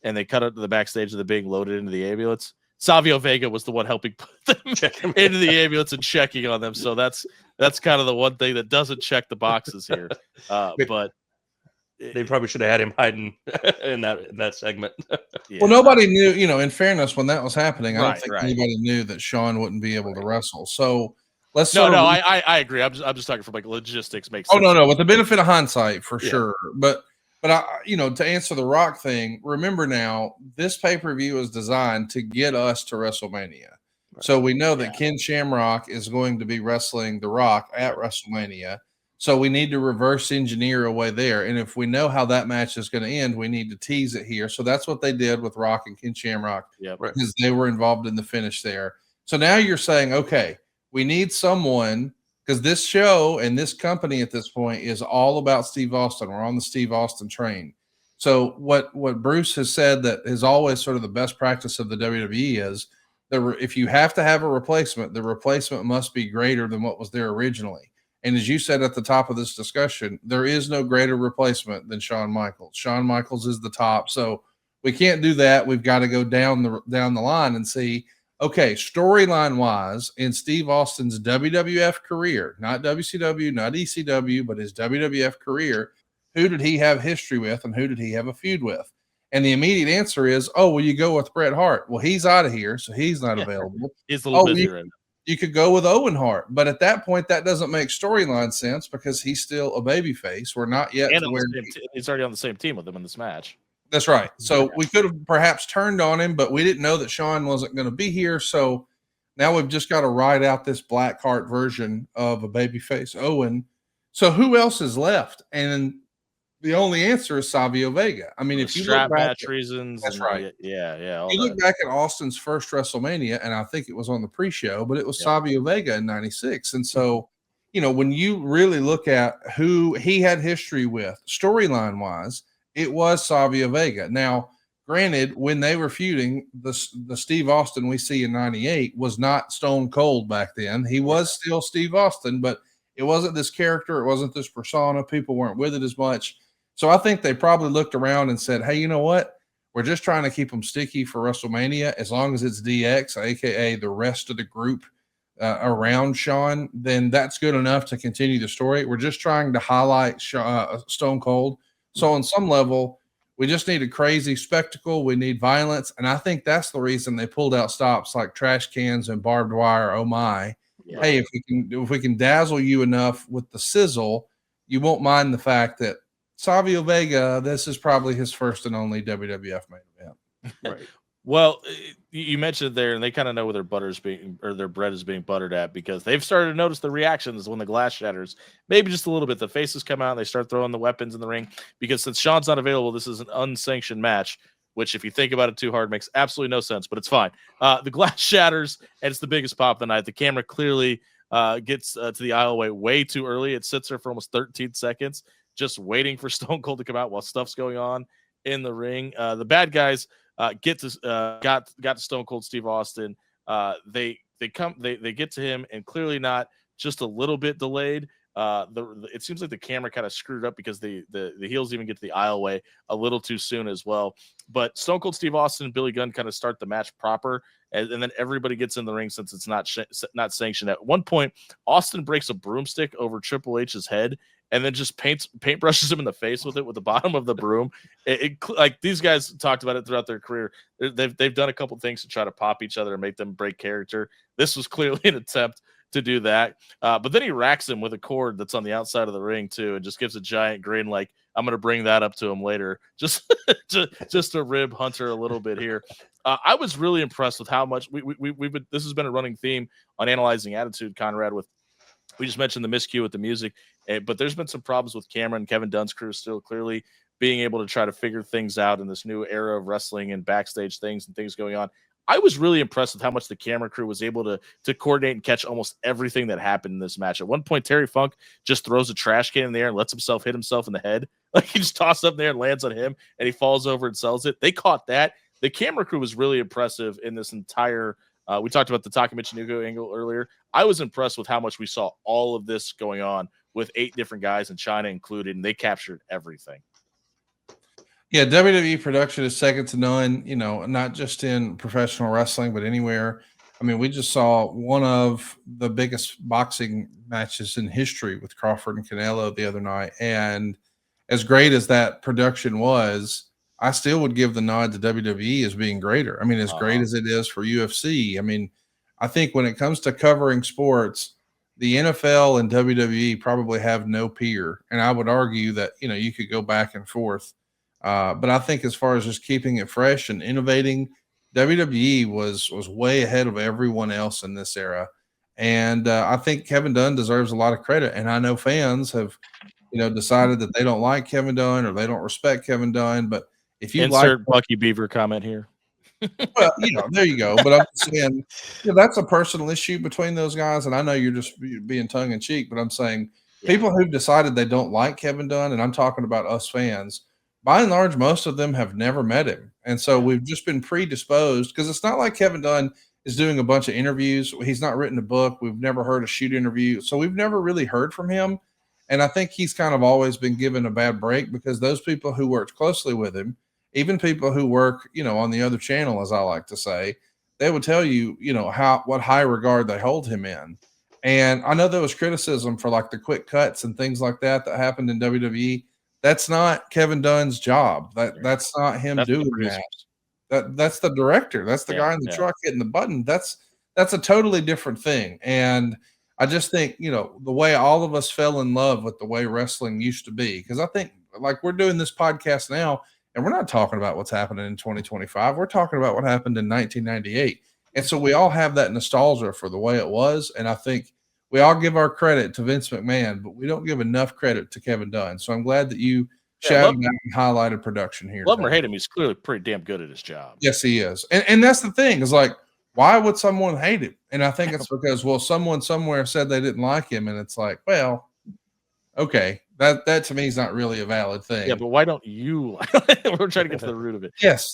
and they cut up to the backstage of the being loaded into the ambulance. Savio Vega was the one helping put them into the ambulance and checking on them. So that's kind of the one thing that doesn't check the boxes here. But they probably should have had him hiding in that segment. Yeah. Well, nobody knew, in fairness, when that was happening, I don't think anybody knew that Shawn wouldn't be able to wrestle. So I agree. I'm just talking from like logistics makes sense. No, with the benefit of hindsight for sure. But I, to answer the Rock thing, remember now, this pay-per-view is designed to get us to WrestleMania. Right. So we know that Ken Shamrock is going to be wrestling The Rock at WrestleMania. So we need to reverse engineer a way there. And if we know how that match is going to end, we need to tease it here. So that's what they did with Rock and Ken Shamrock because they were involved in the finish there. So now you're saying, okay, we need someone, because this show and this company at this point is all about Steve Austin. We're on the Steve Austin train. So what Bruce has said that is always sort of the best practice of the WWE is if you have to have a replacement, the replacement must be greater than what was there originally. And as you said at the top of this discussion, there is no greater replacement than Shawn Michaels. Shawn Michaels is the top. So we can't do that. We've got to go down the line and see, okay, storyline wise, in Steve Austin's WWF career, not WCW, not ECW, but his WWF career, who did he have history with and who did he have a feud with? And the immediate answer is, oh, well, you go with Bret Hart. Well, he's out of here, so he's not available. He's a little busy you, right now. You could go with Owen Hart, but at that point, that doesn't make storyline sense because he's still a babyface. We're not yet And to where he's already on the same team with him in this match. That's right. So we could have perhaps turned on him, but we didn't know that Shawn wasn't going to be here. So now we've just got to ride out this Black Heart version of a babyface Owen. So who else is left? And the only answer is Savio Vega. I mean, if you look back match reasons, that's right. Yeah. You look back at Austin's first WrestleMania, and I think it was on the pre-show, but it was Savio Vega in '96. And so, when you really look at who he had history with, storyline-wise, it was Savio Vega. Now, granted, when they were feuding, the Steve Austin we see in '98 was not Stone Cold back then. He was still Steve Austin, but it wasn't this character. It wasn't this persona. People weren't with it as much. So I think they probably looked around and said, hey, you know what? We're just trying to keep them sticky for WrestleMania. As long as it's DX, a.k.a. the rest of the group around Shawn, then that's good enough to continue the story. We're just trying to highlight Stone Cold. So on some level, we just need a crazy spectacle. We need violence. And I think that's the reason they pulled out stops like trash cans and barbed wire. Oh, my. Yeah. Hey, if we can dazzle you enough with the sizzle, you won't mind the fact that Savio Vega, this is probably his first and only WWF main event. Right. Well, you mentioned there, and they kind of know where their bread is being buttered at because they've started to notice the reactions when the glass shatters. Maybe just a little bit. The faces come out and they start throwing the weapons in the ring because since Shawn's not available, this is an unsanctioned match, which if you think about it too hard, makes absolutely no sense, but it's fine. The glass shatters, and it's the biggest pop of the night. The camera clearly gets to the aisleway way too early. It sits there for almost 13 seconds. Just waiting for Stone Cold to come out while stuff's going on in the ring. The bad guys got to Stone Cold Steve Austin. They get to him and clearly not just a little bit delayed. It seems like the camera kind of screwed up because the heels even get to the aisleway a little too soon as well. But Stone Cold Steve Austin and Billy Gunn kind of start the match proper, and then everybody gets in the ring since it's not sanctioned. At one point, Austin breaks a broomstick over Triple H's head and then just paintbrushes him in the face with it with the bottom of the broom. Like these guys talked about it throughout their career. They've done a couple things to try to pop each other and make them break character. This was clearly an attempt to do that. But then he racks him with a cord that's on the outside of the ring too, and just gives a giant grin like, I'm going to bring that up to him later. Just to rib Hunter a little bit here. I was really impressed with how much we've been, this has been a running theme on Analyzing Attitude, Conrad, with, we just mentioned the miscue with the music, but there's been some problems with Cameron. Kevin Dunn's crew still clearly being able to try to figure things out in this new era of wrestling and backstage things and things going on. I was really impressed with how much the camera crew was able to coordinate and catch almost everything that happened in this match. At one point, Terry Funk just throws a trash can in the air and lets himself hit himself in the head. Like he just tosses up there and lands on him, and he falls over and sells it. They caught that. The camera crew was really impressive in this entire. We talked about the Taka Michinoku angle earlier. I was impressed with how much we saw all of this going on with 8 different guys and China included, and they captured everything. Yeah, WWE production is second to none, not just in professional wrestling, but anywhere. I mean, we just saw one of the biggest boxing matches in history with Crawford and Canelo the other night. And as great as that production was, I still would give the nod to WWE as being greater. I mean, as great as it is for UFC. I mean, I think when it comes to covering sports, the NFL and WWE probably have no peer. And I would argue that, you could go back and forth. But I think as far as just keeping it fresh and innovating, WWE was way ahead of everyone else in this era. And I think Kevin Dunn deserves a lot of credit. And I know fans have, decided that they don't like Kevin Dunn or they don't respect Kevin Dunn. But if you insert Bucky Beaver comment here. Well, there you go. But I'm saying that's a personal issue between those guys. And I know you're just being tongue in cheek, but I'm saying people who've decided they don't like Kevin Dunn, and I'm talking about us fans, by and large, most of them have never met him. And so we've just been predisposed because it's not like Kevin Dunn is doing a bunch of interviews. He's not written a book. We've never heard a shoot interview. So we've never really heard from him. And I think he's kind of always been given a bad break because those people who worked closely with him, even people who work, on the other channel, as I like to say, they would tell you, what high regard they hold him in. And I know there was criticism for like the quick cuts and things like that happened in WWE. That's not Kevin Dunn's job. That's not him That's the doing producers. that's the director. That's the guy in the truck hitting the button. That's a totally different thing. And I just think, the way all of us fell in love with the way wrestling used to be, because I think like we're doing this podcast now and we're not talking about what's happening in 2025. We're talking about what happened in 1998. And so we all have that nostalgia for the way it was. And I think we all give our credit to Vince McMahon, but we don't give enough credit to Kevin Dunn. So I'm glad that you shouted out and highlighted production here. Love him or hate him, he's clearly pretty damn good at his job. Yes, he is. And that's the thing, is like, why would someone hate him? And I think it's because, well, someone somewhere said they didn't like him. And it's like, well, okay, that to me is not really a valid thing. Yeah, but why don't you? We're trying to get to the root of it. Yes.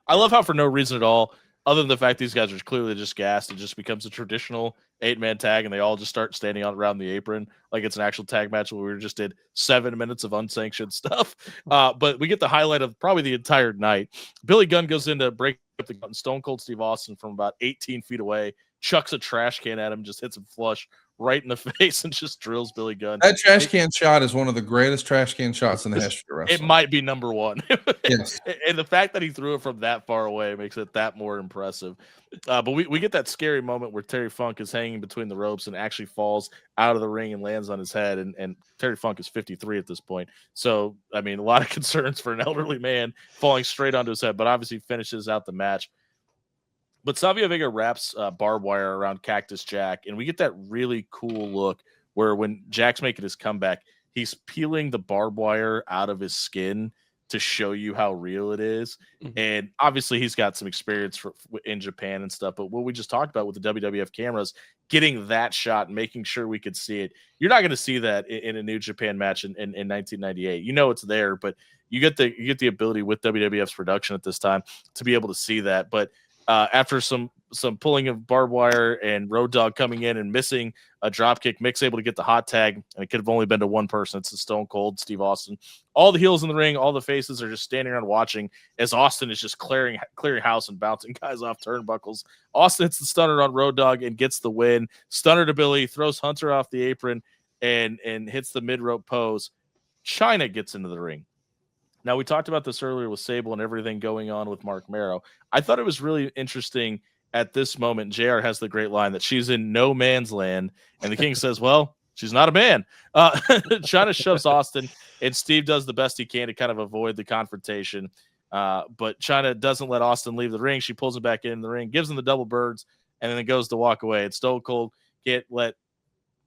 I love how for no reason at all, other than the fact these guys are clearly just gassed, it just becomes a traditional 8-man tag, and they all just start standing on around the apron like it's an actual tag match where we just did 7 minutes of unsanctioned stuff. But we get the highlight of probably the entire night. Billy Gunn goes in to break up the gun. Stone Cold Steve Austin from about 18 feet away chucks a trash can at him, just hits him flush right in the face, and just drills Billy Gunn. That trash can shot is one of the greatest trash can shots in the history of wrestling. It might be number one. Yes. And the fact that he threw it from that far away makes it that more impressive. But we get that scary moment where Terry Funk is hanging between the ropes and actually falls out of the ring and lands on his head. And Terry Funk is 53 at this point. So, I mean, a lot of concerns for an elderly man falling straight onto his head, but obviously finishes out the match. But Savio Vega wraps barbed wire around Cactus Jack, and we get that really cool look where when Jack's making his comeback, he's peeling the barbed wire out of his skin to show you how real it is. Mm-hmm. And obviously he's got some experience in Japan and stuff, but what we just talked about with the WWF cameras, getting that shot and making sure we could see it, you're not going to see that in a New Japan match in 1998. You know it's there, but you get the ability with WWF's production at this time to be able to see that. But after some pulling of barbed wire and Road Dogg coming in and missing a dropkick, Mick's able to get the hot tag, and it could have only been to one person. It's the Stone Cold Steve Austin. All the heels in the ring, all the faces are just standing around watching as Austin is just clearing house and bouncing guys off turnbuckles. Austin hits the stunner on Road Dogg and gets the win. Stunner to Billy, throws Hunter off the apron and hits the mid-rope pose. Chyna gets into the ring. Now, we talked about this earlier with Sable and everything going on with Marc Mero. I thought it was really interesting at this moment. JR has the great line that she's in no man's land, and the King says, well, she's not a man. Chyna shoves Austin, and Steve does the best he can to kind of avoid the confrontation. But Chyna doesn't let Austin leave the ring. She pulls him back in the ring, gives him the double birds, and then goes to walk away. And Stone Cold can't let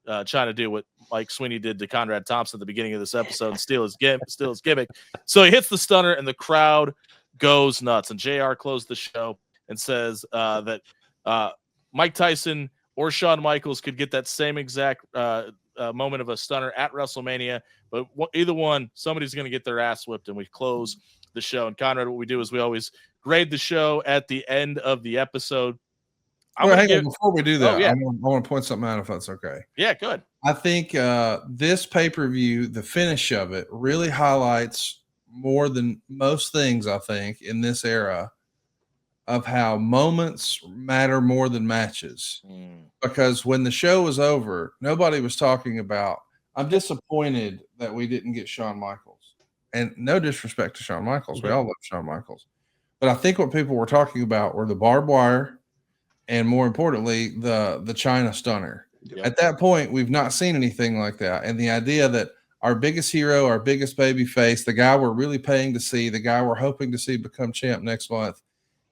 Chyna do what Mike Sweeney did to Conrad Thompson at the beginning of this episode and steal his gimmick. So he hits the stunner, and the crowd goes nuts. And JR closed the show and says that Mike Tyson or Shawn Michaels could get that same exact moment of a stunner at WrestleMania, but either one, somebody's going to get their ass whipped. And we close the show. And Conrad, what we do is we always grade the show at the end of the episode. Before we do that, I want to point something out if that's okay. Yeah, good. I think this pay-per-view, the finish of it, really highlights more than most things, I think, in this era of how moments matter more than matches. Because when the show was over, nobody was talking about, I'm disappointed that we didn't get Shawn Michaels. And no disrespect to Shawn Michaels. We all love Shawn Michaels. But I think what people were talking about were the barbed wire, and more importantly, the Chyna stunner. Yep. At that point, we've not seen anything like that. And the idea that our biggest hero, our biggest baby face, the guy we're really paying to see, the guy we're hoping to see become champ next month,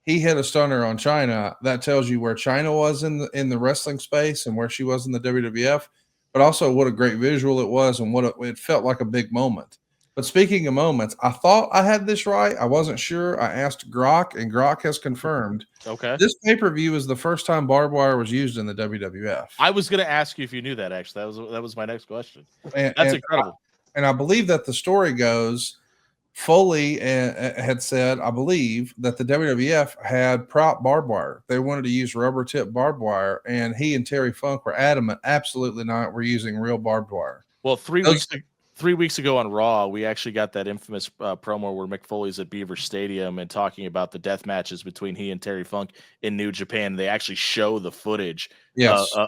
he hit a stunner on Chyna. That tells you where Chyna was in the wrestling space and where she was in the WWF, but also what a great visual it was and what it felt like a big moment. But speaking of moments, I thought I had this right. I wasn't sure. I asked Grok, and Grok has confirmed. Okay. This pay-per-view is the first time barbed wire was used in the WWF. I was going to ask you if you knew that, actually. That was my next question. That's incredible. I believe that the story goes, Foley had said, I believe, that the WWF had prop barbed wire. They wanted to use rubber tip barbed wire, and he and Terry Funk were adamant, absolutely not, we're using real barbed wire. Well, 3 weeks ago on Raw, we actually got that infamous promo where Mick Foley's at Beaver Stadium and talking about the death matches between he and Terry Funk in New Japan. They actually show the footage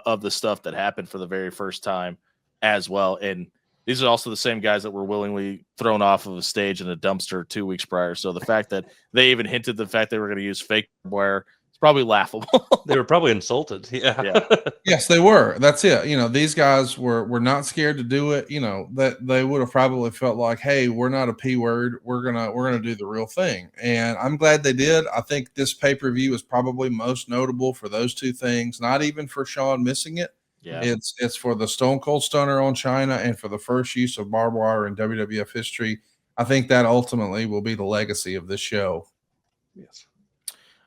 of the stuff that happened for the very first time as well. And these are also the same guys that were willingly thrown off of a stage in a dumpster 2 weeks prior. So the fact that they even hinted the fact they were going to use fake wire is probably laughable. They were probably insulted. Yeah. Yes, they were. That's it. These guys were not scared to do it. That they would have probably felt like, hey, we're not a P word. We're gonna do the real thing. And I'm glad they did. I think this pay-per-view is probably most notable for those two things, not even for Shawn missing it. Yeah. It's for the Stone Cold Stunner on China and for the first use of barbed wire in WWF history. I think that ultimately will be the legacy of this show. Yes.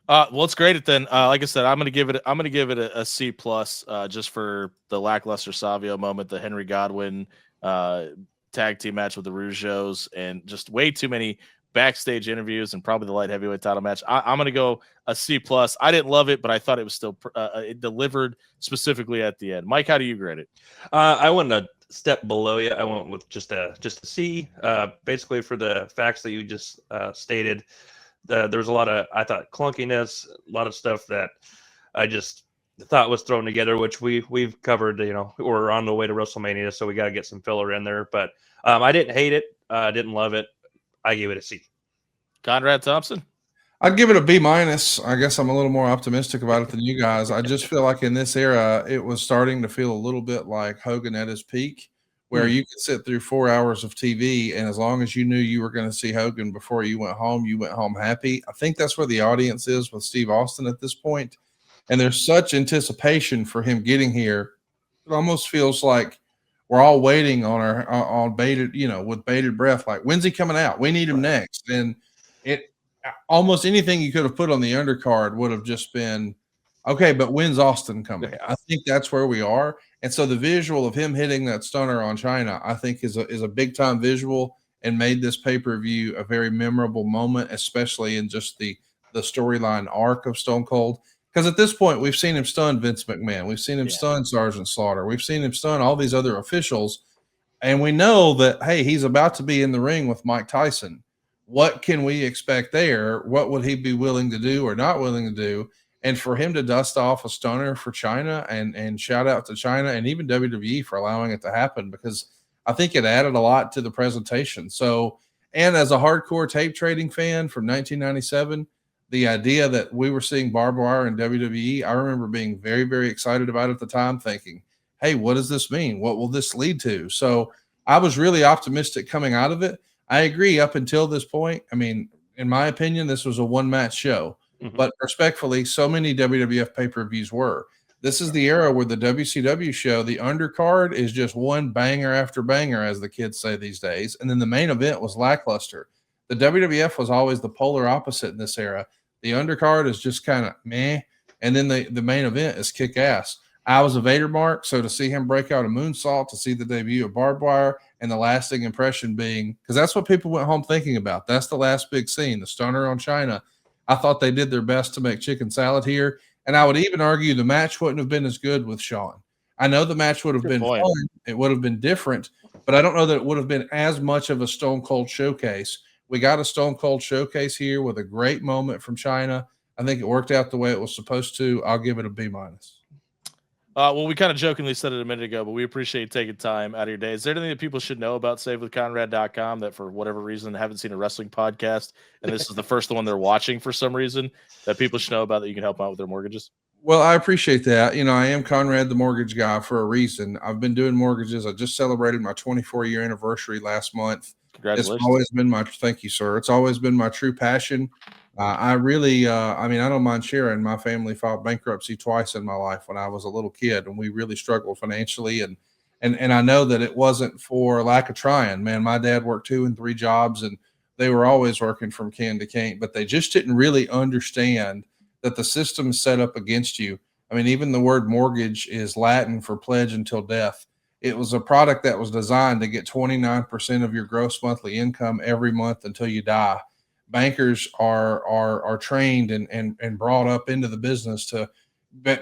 Well, let's grade it then. Like I said, I'm gonna give it a C plus, just for the lackluster Savio moment, the Henry Godwinn tag team match with the Rougeaus, and just way too many backstage interviews, and probably the light heavyweight title match. I'm gonna go a C plus. I didn't love it, but I thought it was still it delivered specifically at the end. Mike, how do you grade it? I went a step below you. I went with just a C. Basically for the facts that you just stated. There was a lot of, I thought, clunkiness, a lot of stuff that I just thought was thrown together, which we've covered. We're on the way to WrestleMania, so we got to get some filler in there. But I didn't hate it. I didn't love it. I gave it a C. Conrad Thompson? I'd give it a B minus. I guess I'm a little more optimistic about it than you guys. I just feel like in this era, it was starting to feel a little bit like Hogan at his peak, where you could sit through 4 hours of TV, and as long as you knew you were going to see Hogan before you went home happy. I think that's where the audience is with Steve Austin at this point. And there's such anticipation for him getting here. It almost feels like we're all waiting on bated, with bated breath, like, when's he coming out? We need him next. And it almost anything you could have put on the undercard would have just been, okay, but when's Austin coming? I think that's where we are. And so the visual of him hitting that stunner on China, I think is a big time visual, and made this pay-per-view a very memorable moment, especially in just the storyline arc of Stone Cold. Because at this point, we've seen him stun Vince McMahon. We've seen him stun Sergeant Slaughter. We've seen him stun all these other officials. And we know that, hey, he's about to be in the ring with Mike Tyson. What can we expect there? What would he be willing to do or not willing to do? And for him to dust off a stunner for China, and shout out to China and even WWE for allowing it to happen, because I think it added a lot to the presentation. So, and as a hardcore tape trading fan from 1997, the idea that we were seeing barbed wire in WWE, I remember being very, very excited about it at the time, thinking, hey, what does this mean? What will this lead to? So I was really optimistic coming out of it. I agree up until this point. I mean, in my opinion, this was a one-match show. But respectfully, so many WWF pay-per-views were. This is the era where the WCW show, the undercard is just one banger after banger, as the kids say these days. And then the main event was lackluster. The WWF was always the polar opposite in this era. The undercard is just kind of meh, and then the main event is kick-ass. I was a Vader mark, so to see him break out a moonsault, to see the debut of barbed wire, and the lasting impression being, because that's what people went home thinking about. That's the last big scene, the stunner on China. I thought they did their best to make chicken salad here. And I would even argue the match wouldn't have been as good with Shawn. I know the match would have been fun. It would have been different, but I don't know that it would have been as much of a Stone Cold showcase. We got a Stone Cold showcase here with a great moment from China. I think it worked out the way it was supposed to. I'll give it a B minus. Well, we kind of jokingly said it a minute ago, but we appreciate you taking time out of your day. Is there anything that people should know about SaveWithConrad.com that for whatever reason haven't seen a wrestling podcast, and this is the first one they're watching for some reason, that people should know about that you can help out with their mortgages? Well, I appreciate that. I am Conrad the mortgage guy for a reason. I've been doing mortgages. I just celebrated my 24-year anniversary last month. Congratulations. It's always been thank you, sir. It's always been my true passion. I really, I don't mind sharing. My family filed bankruptcy twice in my life when I was a little kid, and we really struggled financially. And I know that it wasn't for lack of trying, man. My dad worked 2 and 3 jobs, and they were always working from can to can, but they just didn't really understand that the system is set up against you. I mean, even the word mortgage is Latin for pledge until death. It was a product that was designed to get 29% of your gross monthly income every month until you die. Bankers are trained and brought up into the business to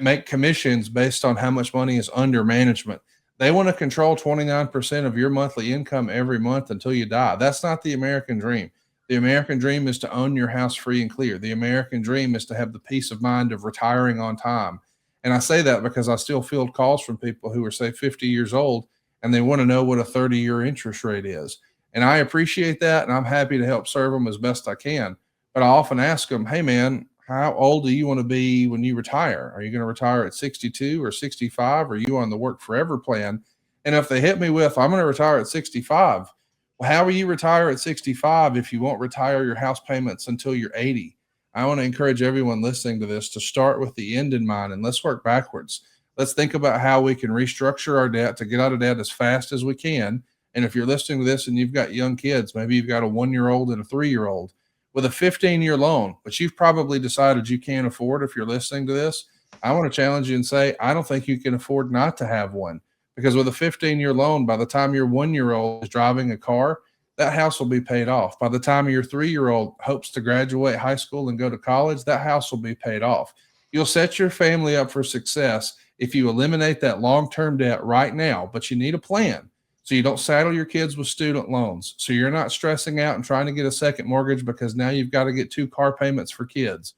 make commissions based on how much money is under management. They want to control 29% of your monthly income every month until you die. That's not the American dream. The American dream is to own your house free and clear. The American dream is to have the peace of mind of retiring on time. And I say that because I still field calls from people who are, say, 50 years old, and they want to know what a 30-year interest rate is. And I appreciate that, and I'm happy to help serve them as best I can. But I often ask them, hey, man, how old do you want to be when you retire? Are you going to retire at 62 or 65? Or are you on the work forever plan? And if they hit me with, I'm going to retire at 65. Well, how will you retire at 65 if you won't retire your house payments until you're 80? I want to encourage everyone listening to this to start with the end in mind, and let's work backwards. Let's think about how we can restructure our debt to get out of debt as fast as we can. And if you're listening to this and you've got young kids, maybe you've got a 1-year-old and a 3-year-old with a 15-year loan, but you've probably decided you can't afford, if you're listening to this, I want to challenge you and say, I don't think you can afford not to have one. Because with a 15-year loan, by the time your 1-year-old is driving a car, that house will be paid off. By the time your 3-year-old hopes to graduate high school and go to college, that house will be paid off. You'll set your family up for success if you eliminate that long-term debt right now, but you need a plan. So you don't saddle your kids with student loans. So you're not stressing out and trying to get a second mortgage because now you've got to get 2 car payments for kids.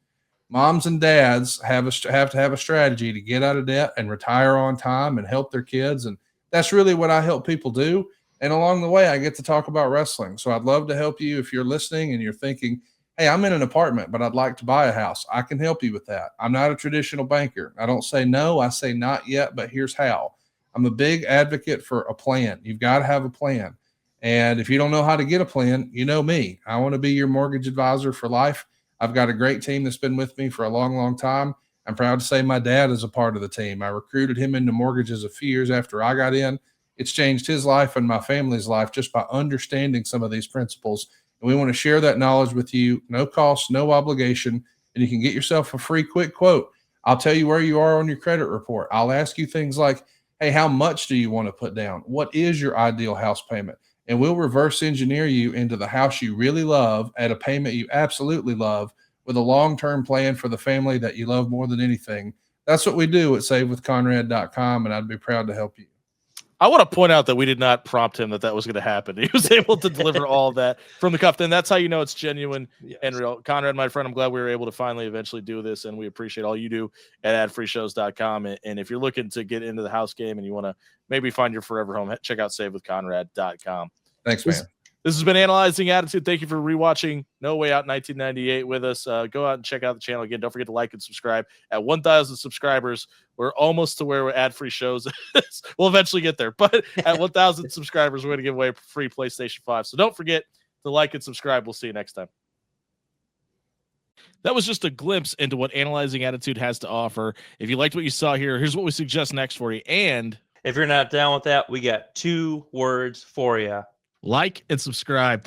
Moms and dads have to have a strategy to get out of debt and retire on time and help their kids. And that's really what I help people do. And along the way, I get to talk about wrestling. So I'd love to help you if you're listening and you're thinking, hey, I'm in an apartment, but I'd like to buy a house. I can help you with that. I'm not a traditional banker. I don't say no. I say not yet, but here's how. I'm a big advocate for a plan. You've got to have a plan. And if you don't know how to get a plan, you know me. I want to be your mortgage advisor for life. I've got a great team that's been with me for a long, long time. I'm proud to say my dad is a part of the team. I recruited him into mortgages a few years after I got in. It's changed his life and my family's life just by understanding some of these principles. And we want to share that knowledge with you. No cost, no obligation. And you can get yourself a free quick quote. I'll tell you where you are on your credit report. I'll ask you things like, hey, how much do you want to put down? What is your ideal house payment? And we'll reverse engineer you into the house you really love at a payment you absolutely love with a long-term plan for the family that you love more than anything. That's what we do at SaveWithConrad.com, and I'd be proud to help you. I want to point out that we did not prompt him that was going to happen. He was able to deliver all of that from the cuff. And that's how you know it's genuine and real. Conrad, my friend, I'm glad we were able to finally eventually do this, and we appreciate all you do at adfreeshows.com. And if you're looking to get into the house game and you want to maybe find your forever home, check out SaveWithConrad.com. Thanks, man. This has been Analyzing Attitude. Thank you for rewatching No Way Out 1998 with us. Go out and check out the channel again. Don't forget to like and subscribe. At 1,000 subscribers, we're almost to where we're ad-free shows. We'll eventually get there. But at 1,000 subscribers, we're going to give away a free PlayStation 5. So don't forget to like and subscribe. We'll see you next time. That was just a glimpse into what Analyzing Attitude has to offer. If you liked what you saw here, here's what we suggest next for you. And if you're not down with that, we got 2 words for you. Like and subscribe.